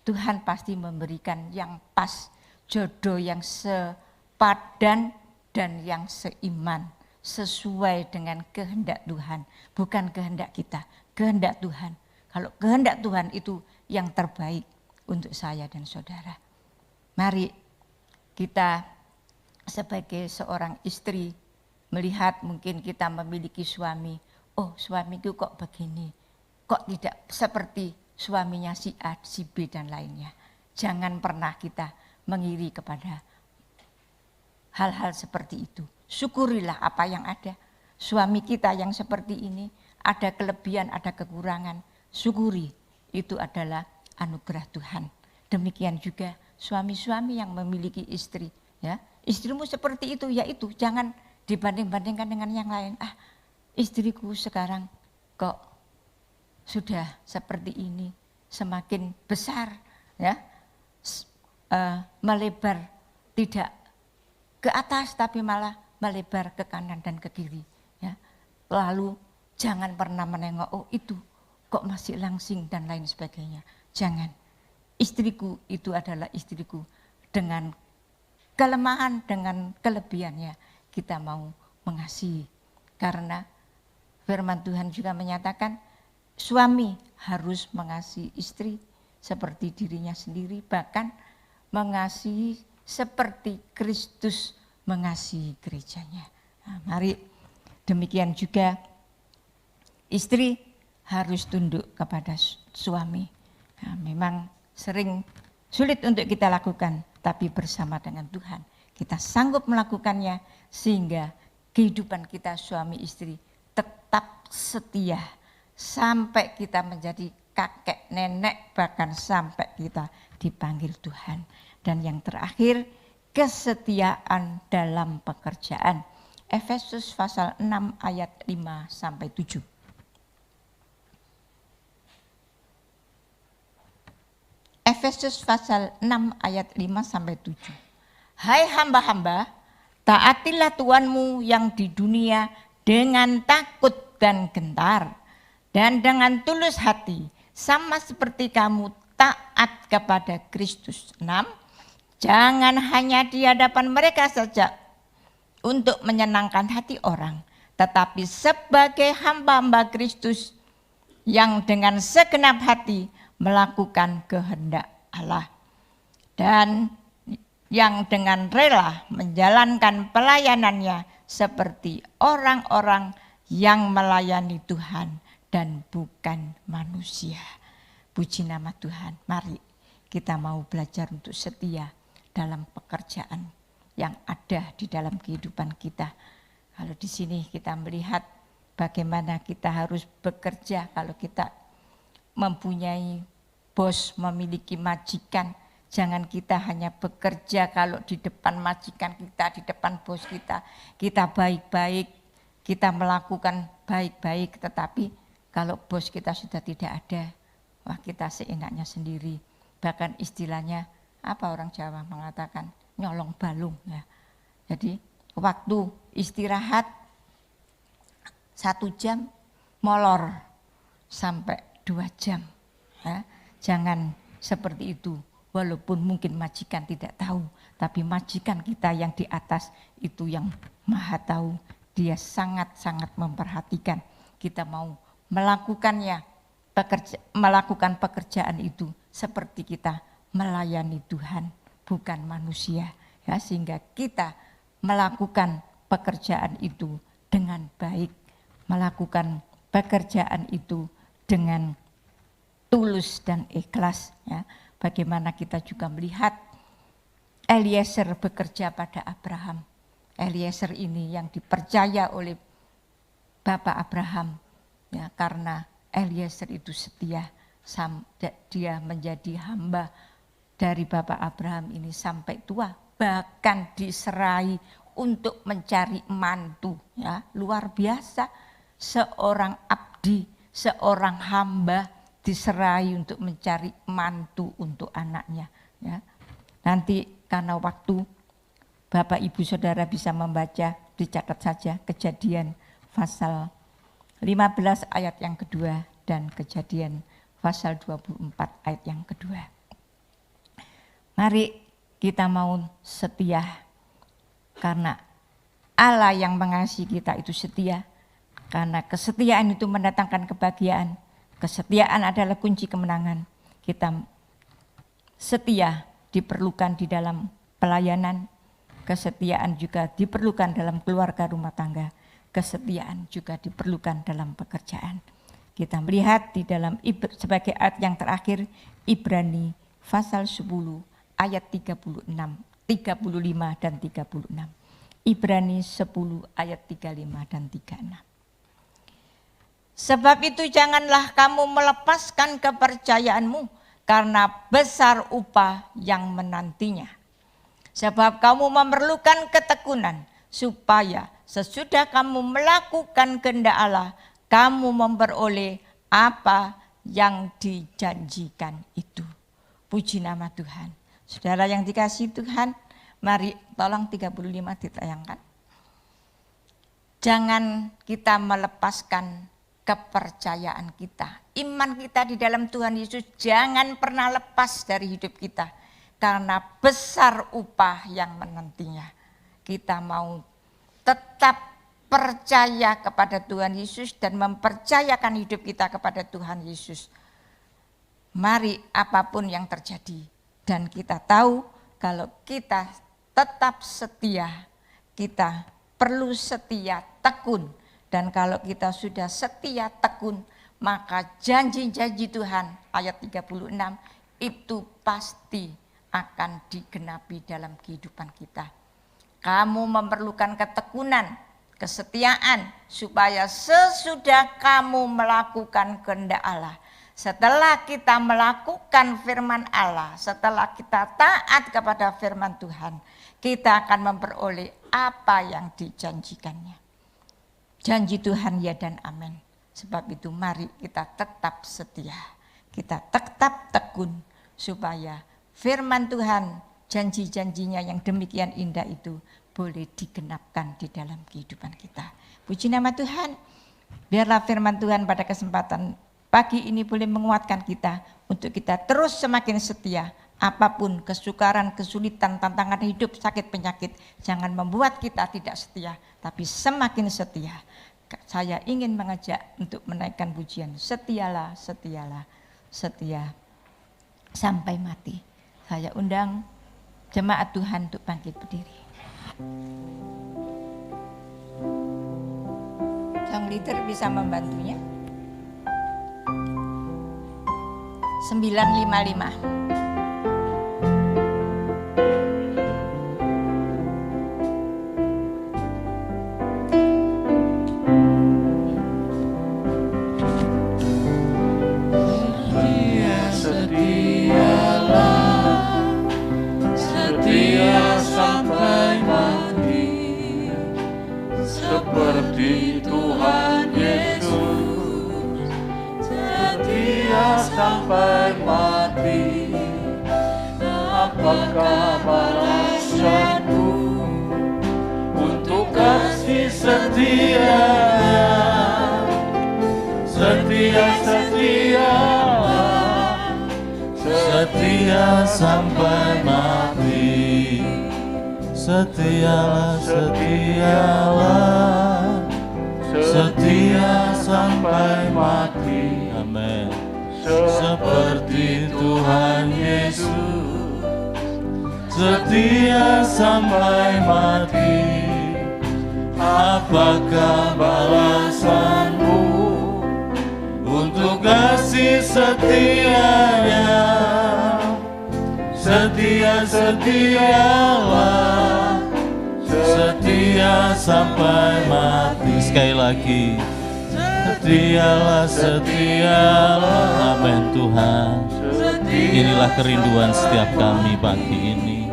C: Tuhan pasti memberikan yang pas, jodoh yang sepadan dan yang seiman. Sesuai dengan kehendak Tuhan. Bukan kehendak kita, kehendak Tuhan. Kalau kehendak Tuhan itu yang terbaik untuk saya dan saudara. Mari kita sebagai seorang istri melihat mungkin kita memiliki suami. Oh suamiku kok begini, kok tidak seperti suaminya si A, si B dan lainnya. Jangan pernah kita mengiri kepada hal-hal seperti itu. Syukurilah apa yang ada. Suami kita yang seperti ini ada kelebihan, ada kekurangan. Syukuri, itu adalah anugerah Tuhan. Demikian juga suami-suami yang memiliki istri. Ya, istrimu seperti itu, ya itu. Jangan dibanding-bandingkan dengan yang lain. Ah, istriku sekarang kok sudah seperti ini, semakin besar, ya, melebar tidak ke atas tapi malah melebar ke kanan dan ke kiri. Ya. Lalu jangan pernah menengok, oh itu kok masih langsing dan lain sebagainya. Jangan. Istriku itu adalah istriku dengan kelemahan, dengan kelebihannya kita mau mengasihi. Karena firman Tuhan juga menyatakan suami harus mengasihi istri seperti dirinya sendiri, bahkan mengasihi seperti Kristus mengasihi gerejanya. Nah, mari demikian juga istri harus tunduk kepada suami. Nah, memang sering sulit untuk kita lakukan, tapi bersama dengan Tuhan kita sanggup melakukannya sehingga kehidupan kita suami istri tetap setia sampai kita menjadi kakek nenek, bahkan sampai kita dipanggil Tuhan. Dan yang terakhir, kesetiaan dalam pekerjaan. Efesus pasal 6 ayat 5 sampai 7. Efesus pasal 6 ayat 5 sampai 7. Hai hamba-hamba, taatilah Tuhanmu yang di dunia dengan takut dan gentar dan dengan tulus hati, sama seperti kamu taat kepada Kristus. 6. Jangan hanya di hadapan mereka saja untuk menyenangkan hati orang, tetapi sebagai hamba-hamba Kristus yang dengan segenap hati melakukan kehendak Allah dan yang dengan rela menjalankan pelayanannya seperti orang-orang yang melayani Tuhan dan bukan manusia. Puji nama Tuhan. Mari kita mau belajar untuk setia dalam pekerjaan yang ada di dalam kehidupan kita. Kalau di sini kita melihat bagaimana kita harus bekerja kalau kita mempunyai bos, memiliki majikan. Jangan kita hanya bekerja kalau di depan majikan kita, di depan bos kita baik-baik, kita melakukan baik-baik, tetapi kalau bos kita sudah tidak ada, wah kita seenaknya sendiri. Bahkan istilahnya apa orang Jawa mengatakan nyolong balung ya. Jadi waktu istirahat 1 jam molor sampai 2 jam. Ya. Jangan seperti itu. Walaupun mungkin majikan tidak tahu, tapi majikan kita yang di atas itu yang maha tahu. Dia sangat-sangat memperhatikan. Kita mau melakukannya, melakukan pekerjaan itu seperti kita melayani Tuhan, bukan manusia. Ya, sehingga kita melakukan pekerjaan itu dengan baik, melakukan pekerjaan itu dengan tulus dan ikhlas. Ya. Bagaimana kita juga melihat Eliezer bekerja pada Abraham. Eliezer ini yang dipercaya oleh Bapak Abraham, ya, karena Eliezer itu setia. Dia menjadi hamba dari Bapak Abraham ini sampai tua, bahkan diserai untuk mencari mantu. Ya, luar biasa, seorang abdi, seorang hamba diserai untuk mencari mantu untuk anaknya. Ya. Nanti karena waktu Bapak Ibu Saudara bisa membaca, dicatat saja Kejadian pasal 15 ayat yang kedua dan Kejadian pasal 24 ayat yang kedua. Mari kita mau setia karena Allah yang mengasihi kita itu setia. Karena kesetiaan itu mendatangkan kebahagiaan. Kesetiaan adalah kunci kemenangan. Kita setia diperlukan di dalam pelayanan. Kesetiaan juga diperlukan dalam keluarga rumah tangga. Kesetiaan juga diperlukan dalam pekerjaan. Kita melihat di dalam sebagai ayat yang terakhir Ibrani pasal 10 ayat 35 dan 36. Ibrani 10 ayat 35 dan 36. Sebab itu janganlah kamu melepaskan kepercayaanmu karena besar upah yang menantinya. Sebab kamu memerlukan ketekunan supaya sesudah kamu melakukan kehendak Allah, kamu memperoleh apa yang dijanjikan itu. Puji nama Tuhan. Saudara yang dikasihi Tuhan, mari tolong 35 ditayangkan. Jangan kita melepaskan kepercayaan kita, iman kita di dalam Tuhan Yesus jangan pernah lepas dari hidup kita. Karena besar upah yang menantinya. Kita mau tetap percaya kepada Tuhan Yesus dan mempercayakan hidup kita kepada Tuhan Yesus. Mari apapun yang terjadi. Dan kita tahu kalau kita tetap setia, kita perlu setia tekun. Dan kalau kita sudah setia tekun, maka janji-janji Tuhan ayat 36 itu pasti akan digenapi dalam kehidupan kita. Kamu memerlukan ketekunan, kesetiaan supaya sesudah kamu melakukan kehendak Allah. Setelah kita melakukan firman Allah, setelah kita taat kepada firman Tuhan, kita akan memperoleh apa yang dijanjikannya. Janji Tuhan ya dan amin. Sebab itu mari kita tetap setia. Kita tetap tekun supaya firman Tuhan, janji-janjinya yang demikian indah itu boleh digenapkan di dalam kehidupan kita. Puji nama Tuhan. Biarlah firman Tuhan pada kesempatan pagi ini boleh menguatkan kita untuk kita terus semakin setia. Apapun kesukaran, kesulitan, tantangan hidup, sakit, penyakit, jangan membuat kita tidak setia, tapi semakin setia. Saya ingin mengajak untuk menaikkan pujian, setialah, setialah, setia sampai mati. Saya undang jemaat Tuhan untuk bangkit berdiri. Sang leader bisa membantunya. 955.
D: Seperti sampai mati. Apakah balasanku untuk kasih setianya? Setia sampai mati. Setialah setia sampai mati. Amin. Seperti Tuhan Yesus, setia sampai mati. Apakah balasanmu untuk kasih setianya? Setialah, setia sampai mati. Sekali lagi, setialah. Amin Tuhan. Inilah kerinduan setiap kami pagi ini.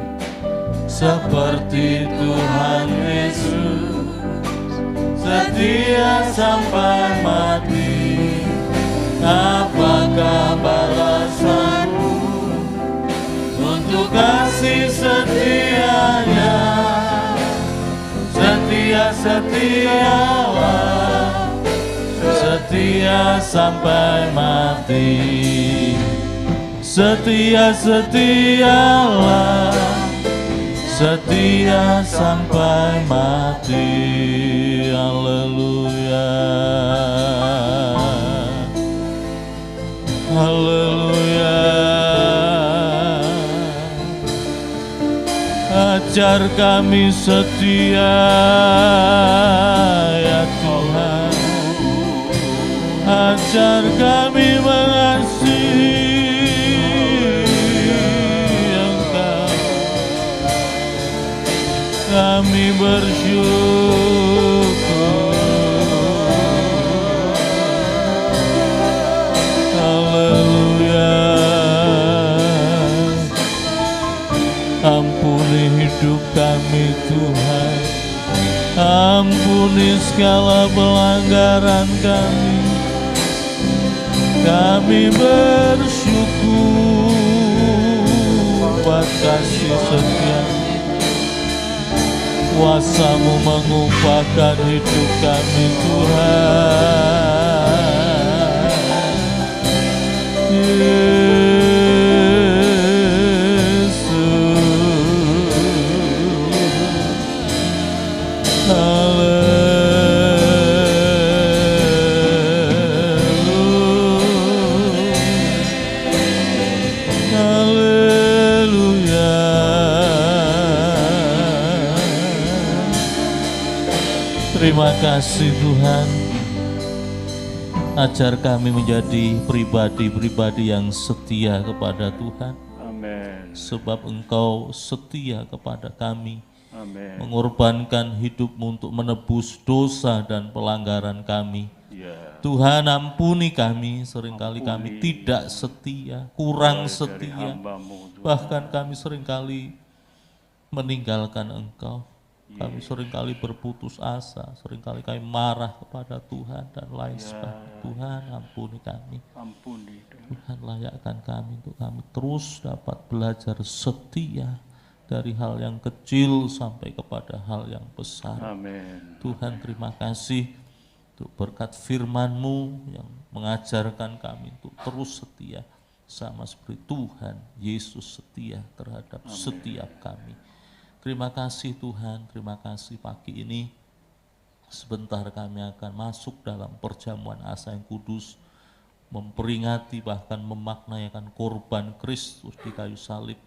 D: Seperti Tuhan Yesus, setia sampai mati. Apakah balasanmu untuk kasih setianya? Setialah, setia sampai mati. Setialah, setia sampai mati. Haleluya, haleluya. Ajar kami setia ya Tuhan, ajar kami mengasihi Engkau. Kami bersyukur. Haleluya. Ampuni hidup kami Tuhan, ampuni segala pelanggaran kami. Kami bersyukur buat kasih setia. Kuasa-Mu mengubahkan hidup kami Tuhan. Terima kasih Tuhan. Ajar kami menjadi pribadi-pribadi yang setia kepada Tuhan.
E: Amin.
D: Sebab Engkau setia kepada kami.
E: Amin.
D: Mengorbankan hidup-Mu untuk menebus dosa dan pelanggaran kami.
E: Ya.
D: Tuhan ampuni kami, seringkali kami tidak setia, kurang setia. Bahkan kami seringkali meninggalkan Engkau. Kami seringkali berputus asa, seringkali kami marah kepada Tuhan dan lain sebagainya. Tuhan ampuni kami.
E: Ampuni.
D: Tuhan layakkan kami untuk kami terus dapat belajar setia dari hal yang kecil sampai kepada hal yang besar.
E: Amin.
D: Tuhan terima kasih untuk berkat firman-Mu yang mengajarkan kami untuk terus setia sama seperti Tuhan Yesus setia terhadap setiap kami. Terima kasih Tuhan, terima kasih pagi ini. Sebentar kami akan masuk dalam perjamuan asa yang kudus, memperingati bahkan memaknai akan korban Kristus di kayu salib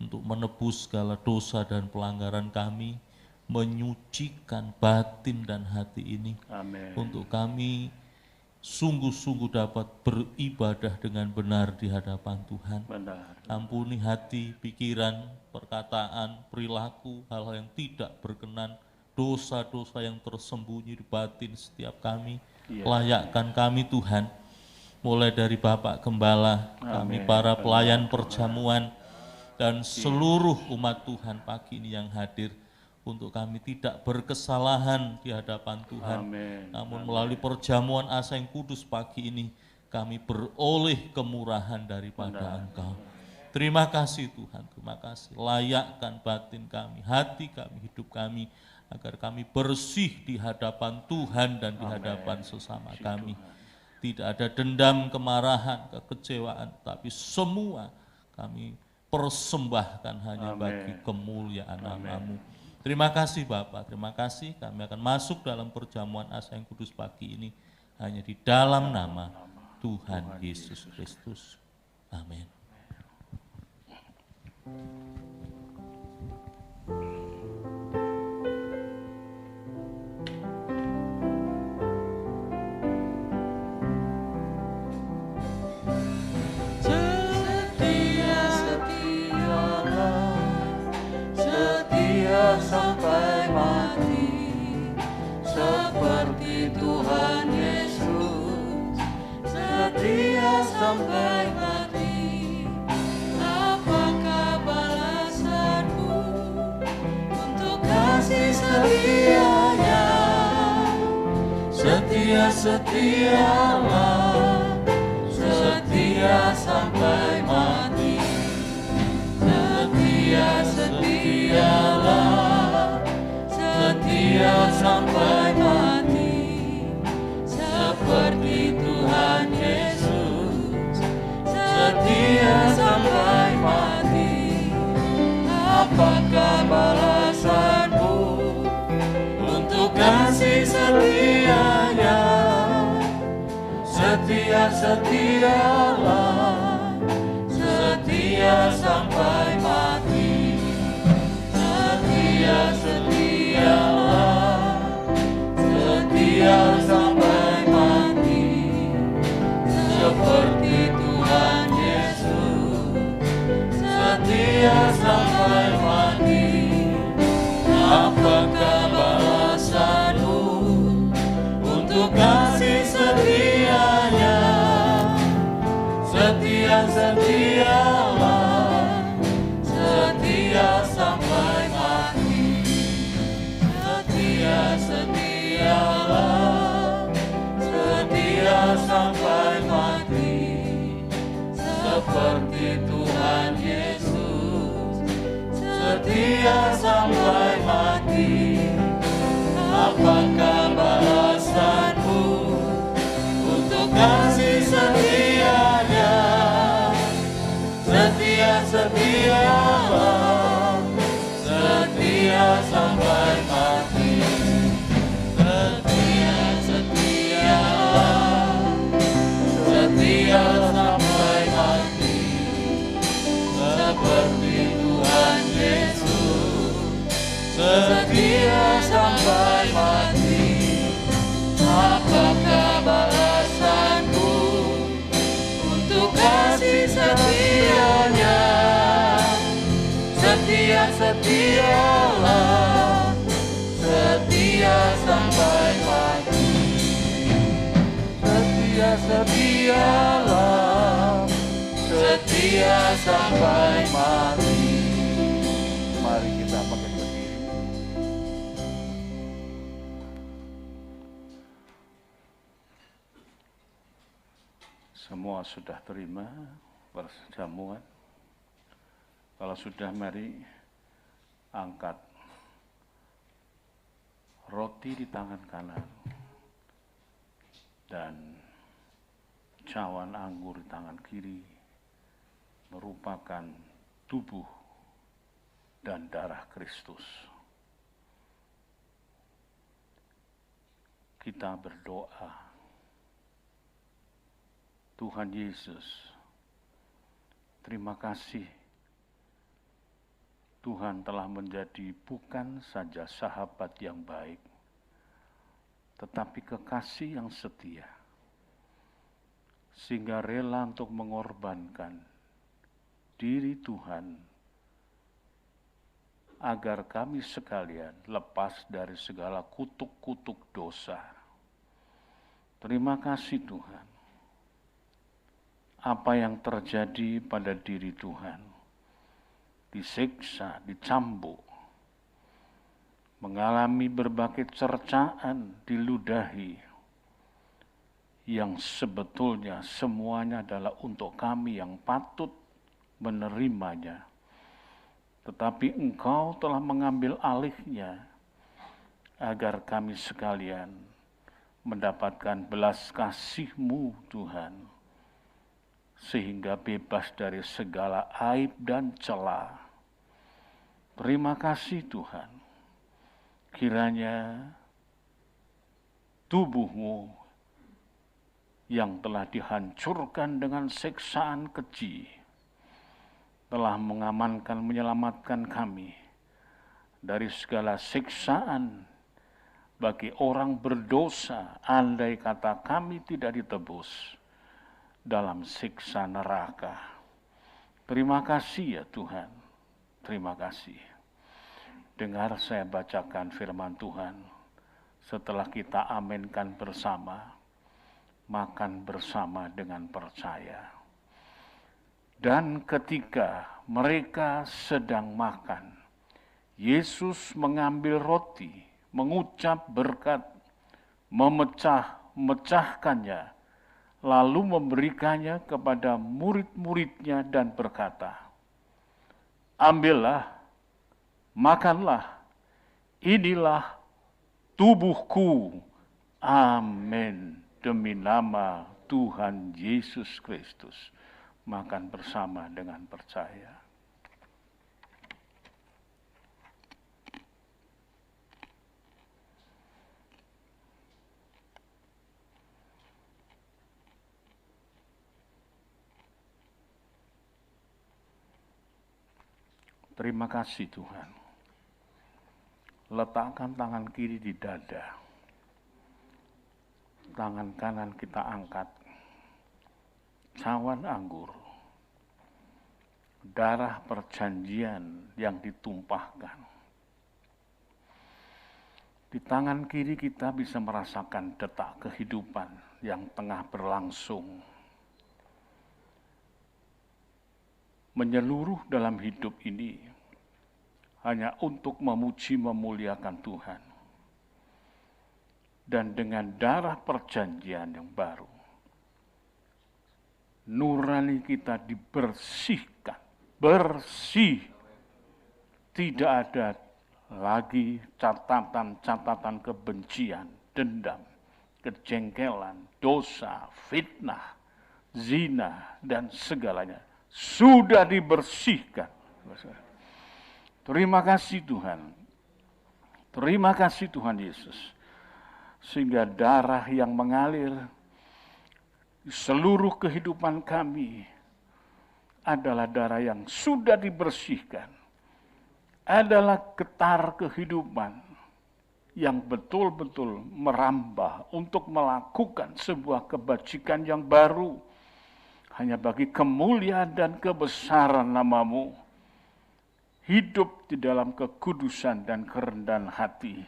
D: untuk menebus segala dosa dan pelanggaran kami, menyucikan batin dan hati ini.
E: Amin.
D: Untuk kami sungguh-sungguh dapat beribadah dengan benar di hadapan Tuhan.
E: Benar.
D: Ampuni hati, pikiran, perkataan, perilaku, hal-hal yang tidak berkenan, dosa-dosa yang tersembunyi di batin setiap kami. Layakkan kami Tuhan, mulai dari Bapak Gembala, kami para pelayan perjamuan, dan seluruh umat Tuhan pagi ini yang hadir, untuk kami tidak berkesalahan di hadapan Tuhan.
E: Amin.
D: Namun melalui perjamuan asa yang kudus pagi ini, kami beroleh kemurahan daripada Engkau. Terima kasih Tuhan, terima kasih. Layakkan batin kami, hati kami, hidup kami, agar kami bersih di hadapan Tuhan dan di hadapan sesama kami. Tidak ada dendam, kemarahan, kekecewaan, tapi semua kami persembahkan hanya bagi kemuliaan nama-Mu. Terima kasih Bapak, terima kasih. Kami akan masuk dalam perjamuan asa yang kudus pagi ini hanya di dalam nama Tuhan Yesus Kristus. Amin.
E: Sampai mati, seperti Tuhan Yesus, setia sampai mati. Apakah balasanmu untuk kasih setianya? Setia-setialah, setia sampai mati. Setia-setialah, setia sampai mati, seperti Tuhan Yesus, setia sampai mati. Apakah balasanmu untuk kasih setianya? Setia-setialah, setia sampai mati. Setia-setialah, setia sampai mati, seperti Tuhan Yesus, setia sampai mati. Apakah balasanmu untuk kasih setianya? Setia-setialah, setia sampai mati. Setia-setialah, setia sampai mati, seperti Tuhan Yesus, setia sampai mati. Apakah balasanmu untuk kasih setianya? Setia-setialah, setia sampai mati. Setia-setialah, setia sampai mati, seperti Tuhan Yesus, setia sampai mati. Apakah balasanmu untuk kasih setianya? Setia-setialah, setia sampai mati. Setia-setialah, setia sampai mati. Mari kita pakai berdiri. Semua sudah terima perjamuan. Kalau sudah, mari angkat roti di tangan kanan dan cawan anggur di tangan kiri, merupakan tubuh dan darah Kristus. Kita berdoa. Tuhan Yesus, terima kasih Tuhan telah menjadi bukan saja sahabat yang baik, tetapi kekasih yang setia, sehingga rela untuk mengorbankan diri Tuhan, agar kami sekalian lepas dari segala kutuk-kutuk dosa. Terima kasih Tuhan. Apa yang terjadi pada diri Tuhan, disiksa, dicambuk, mengalami berbagai cercaan, diludahi, yang sebetulnya semuanya adalah untuk kami yang patut menerimanya. Tetapi Engkau telah mengambil alihnya agar kami sekalian mendapatkan belas kasih-Mu, Tuhan, sehingga bebas dari segala aib dan cela. Terima kasih Tuhan, kiranya tubuh-Mu yang telah dihancurkan dengan siksaan keji, telah mengamankan, menyelamatkan kami dari segala siksaan bagi orang berdosa, andai kata kami tidak ditebus dalam siksa neraka. Terima kasih ya Tuhan, terima kasih. Dengar saya bacakan firman Tuhan, setelah kita aminkan bersama, makan bersama dengan percaya. Dan ketika mereka sedang makan, Yesus mengambil roti, mengucap berkat, memecahkannya, lalu memberikannya kepada murid-muridnya dan berkata, "Ambillah, makanlah, inilah tubuhku." Amin. Demi nama Tuhan Yesus Kristus, makan bersama dengan percaya. Terima kasih Tuhan. Letakkan tangan kiri di dada. Tangan kanan kita angkat. Cawan anggur. Darah perjanjian yang ditumpahkan. Di tangan kiri kita bisa merasakan detak kehidupan yang tengah berlangsung. Menyeluruh dalam hidup ini hanya untuk memuji memuliakan Tuhan. Dan dengan darah perjanjian yang baru, nurani kita dibersihkan, bersih. Tidak ada lagi catatan-catatan kebencian, dendam, kejengkelan, dosa, fitnah, zina, dan segalanya. Sudah dibersihkan. Terima kasih Tuhan. Terima kasih Tuhan Yesus. Sehingga darah yang mengalir di seluruh kehidupan kami adalah darah yang sudah dibersihkan. Adalah getar kehidupan yang betul-betul merambah untuk melakukan sebuah kebajikan yang baru. Hanya bagi kemuliaan dan kebesaran nama-Mu. Hidup di dalam kekudusan dan kerendahan hati.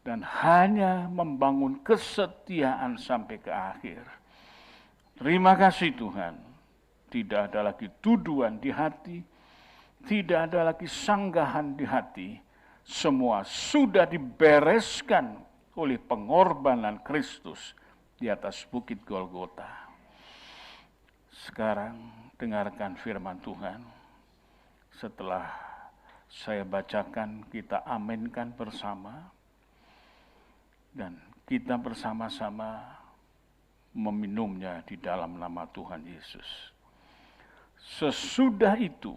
E: Dan hanya membangun kesetiaan sampai ke akhir. Terima kasih Tuhan. Tidak ada lagi tuduhan di hati. Tidak ada lagi sanggahan di hati. Semua sudah dibereskan oleh pengorbanan Kristus di atas bukit Golgota. Sekarang dengarkan firman Tuhan. Setelah saya bacakan, kita aminkan bersama. Dan kita bersama-sama meminumnya di dalam nama Tuhan Yesus. Sesudah itu,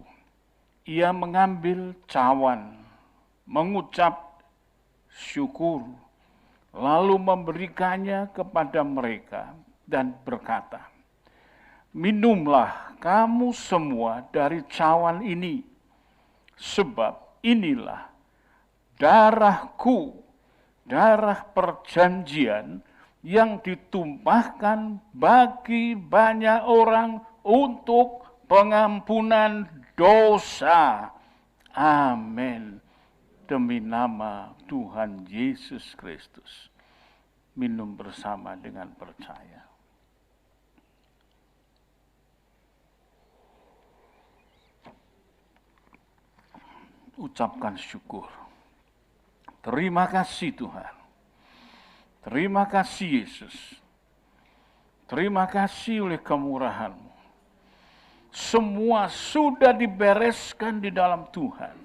E: ia mengambil cawan, mengucap syukur, lalu memberikannya kepada mereka dan berkata, "Minumlah kamu semua dari cawan ini, sebab inilah darahku, darah perjanjian yang ditumpahkan bagi banyak orang untuk pengampunan dosa." Amin. Demi nama Tuhan Yesus Kristus. Minum bersama dengan percaya. Ucapkan syukur. Terima kasih Tuhan. Terima kasih Yesus. Terima kasih oleh kemurahan-Mu. Semua sudah dibereskan di dalam Tuhan.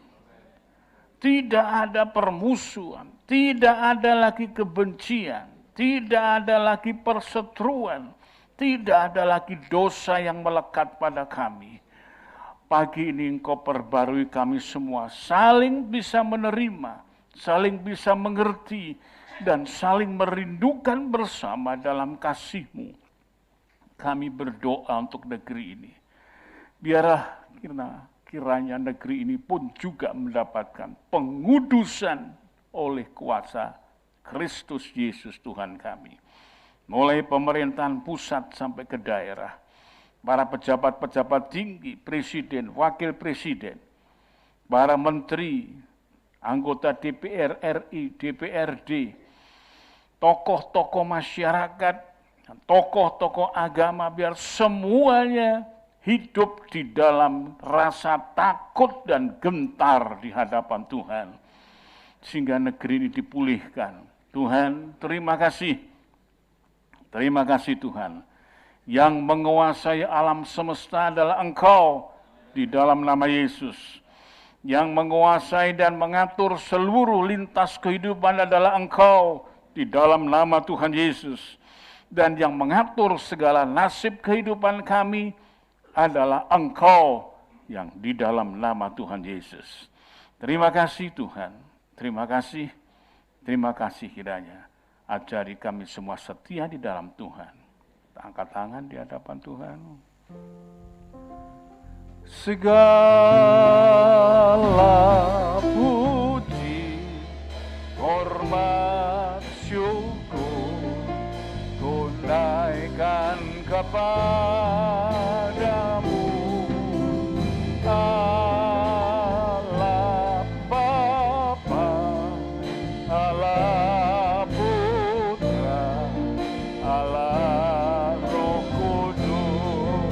E: Tidak ada permusuhan, tidak ada lagi kebencian, tidak ada lagi perseteruan, tidak ada lagi dosa yang melekat pada kami. Pagi ini Engkau perbarui kami semua, saling bisa menerima, saling bisa mengerti, dan saling merindukan bersama dalam kasih-Mu. Kami berdoa untuk negeri ini. Biarlah kiranya negeri ini pun juga mendapatkan pengudusan oleh kuasa Kristus Yesus Tuhan kami. Mulai pemerintahan pusat sampai ke daerah, para pejabat-pejabat tinggi, presiden, wakil presiden, para menteri, anggota DPR RI, DPRD, tokoh-tokoh masyarakat, tokoh-tokoh agama, biar semuanya hidup di dalam rasa takut dan gentar di hadapan Tuhan. Sehingga negeri ini dipulihkan. Tuhan, terima kasih. Terima kasih Tuhan. Yang menguasai alam semesta adalah Engkau di dalam nama Yesus. Yang menguasai dan mengatur seluruh lintas kehidupan adalah Engkau di dalam nama Tuhan Yesus. Dan yang mengatur segala nasib kehidupan kami adalah Engkau yang di dalam nama Tuhan Yesus. Terima kasih Tuhan, terima kasih kiranya. Ajari kami semua setia di dalam Tuhan. Angkat tangan di hadapan Tuhan. Segala puji, hormat, syukur, tunaikan kepadamu, Allah Bapa, Allah Putra, Allah Roh Kudus.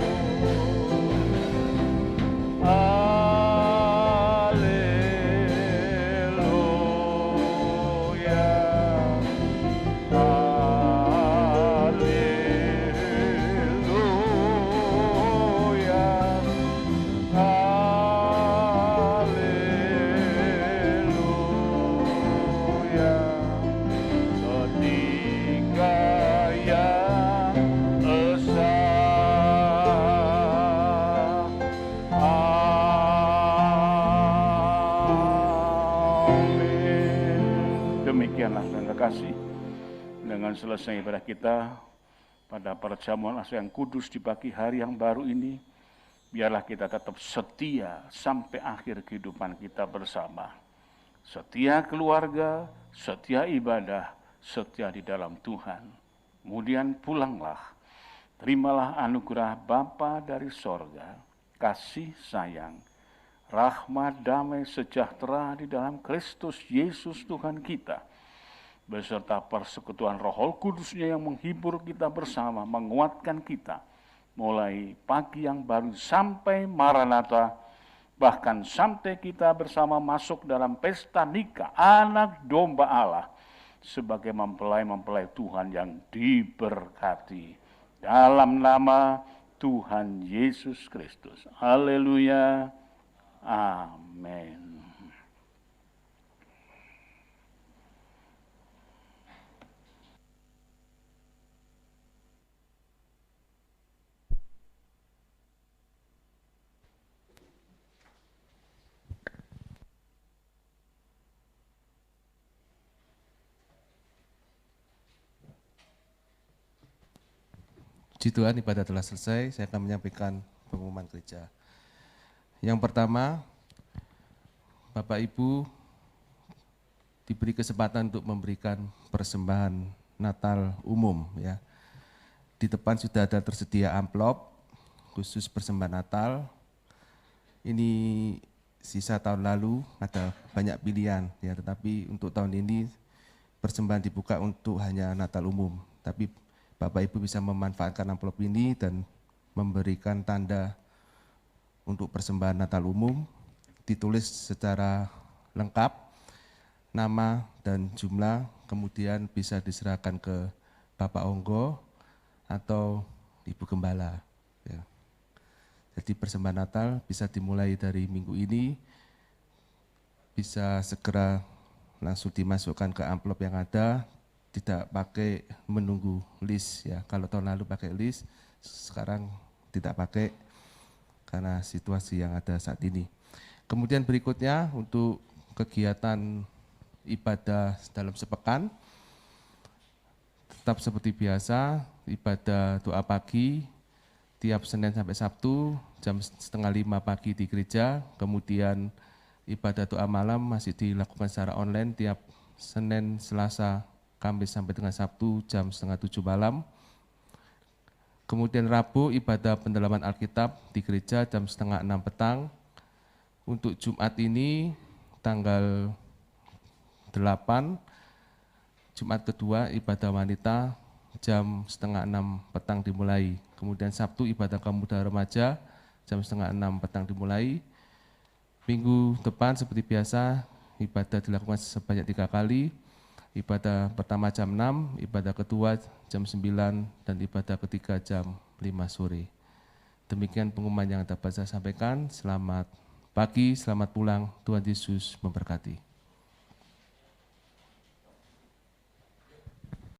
E: Demikianlah dengan kasih, dengan selesai ibadah kita pada perjamuan asa yang kudus di pagi hari yang baru ini, biarlah kita tetap setia sampai akhir kehidupan kita bersama. Setia keluarga, setia ibadah, setia di dalam Tuhan. Kemudian pulanglah, terimalah anugerah Bapa dari sorga, kasih sayang, rahmat, damai, sejahtera di dalam Kristus Yesus Tuhan kita, beserta persekutuan Roh Kudusnya yang menghibur kita bersama, menguatkan kita, mulai pagi yang baru sampai Maranatha, bahkan sampai kita bersama masuk dalam pesta nikah anak domba Allah, sebagai mempelai-mempelai Tuhan yang diberkati. Dalam nama Tuhan Yesus Kristus. Haleluya. Amin.
F: Puji Tuhan, ibadah telah selesai. Saya akan menyampaikan pengumuman gereja. Yang pertama, Bapak Ibu diberi kesempatan untuk memberikan persembahan Natal umum, ya. Di depan sudah ada tersedia amplop khusus persembahan Natal. Ini sisa tahun lalu ada banyak pilihan, ya, tetapi untuk tahun ini persembahan dibuka untuk hanya Natal umum. Tapi Bapak Ibu bisa memanfaatkan amplop ini dan memberikan tanda untuk persembahan Natal umum, ditulis secara lengkap, nama dan jumlah, kemudian bisa diserahkan ke Bapak Onggo atau Ibu Gembala. Ya. Jadi persembahan Natal bisa dimulai dari minggu ini, bisa segera langsung dimasukkan ke amplop yang ada, tidak pakai menunggu list ya. Kalau tahun lalu pakai list, sekarang tidak pakai karena situasi yang ada saat ini. Kemudian berikutnya untuk kegiatan ibadah dalam sepekan, tetap seperti biasa, ibadah doa pagi tiap Senin sampai Sabtu jam 4:30 pagi di gereja, kemudian ibadah doa malam masih dilakukan secara online tiap Senin, Selasa, Kamis sampai dengan Sabtu jam 6:30 malam. Kemudian Rabu ibadah pendalaman Alkitab di gereja jam 5:30 petang. Untuk Jumat ini tanggal 8, Jumat kedua ibadah wanita jam 5:30 petang dimulai. Kemudian Sabtu ibadah kaum muda remaja jam 5:30 petang dimulai. Minggu depan seperti biasa ibadah dilakukan sebanyak 3 kali. Ibadah pertama jam 6, ibadah kedua jam 9, dan ibadah ketiga jam 5 sore. Demikian pengumuman yang dapat saya sampaikan. Selamat pagi, selamat pulang. Tuhan Yesus memberkati.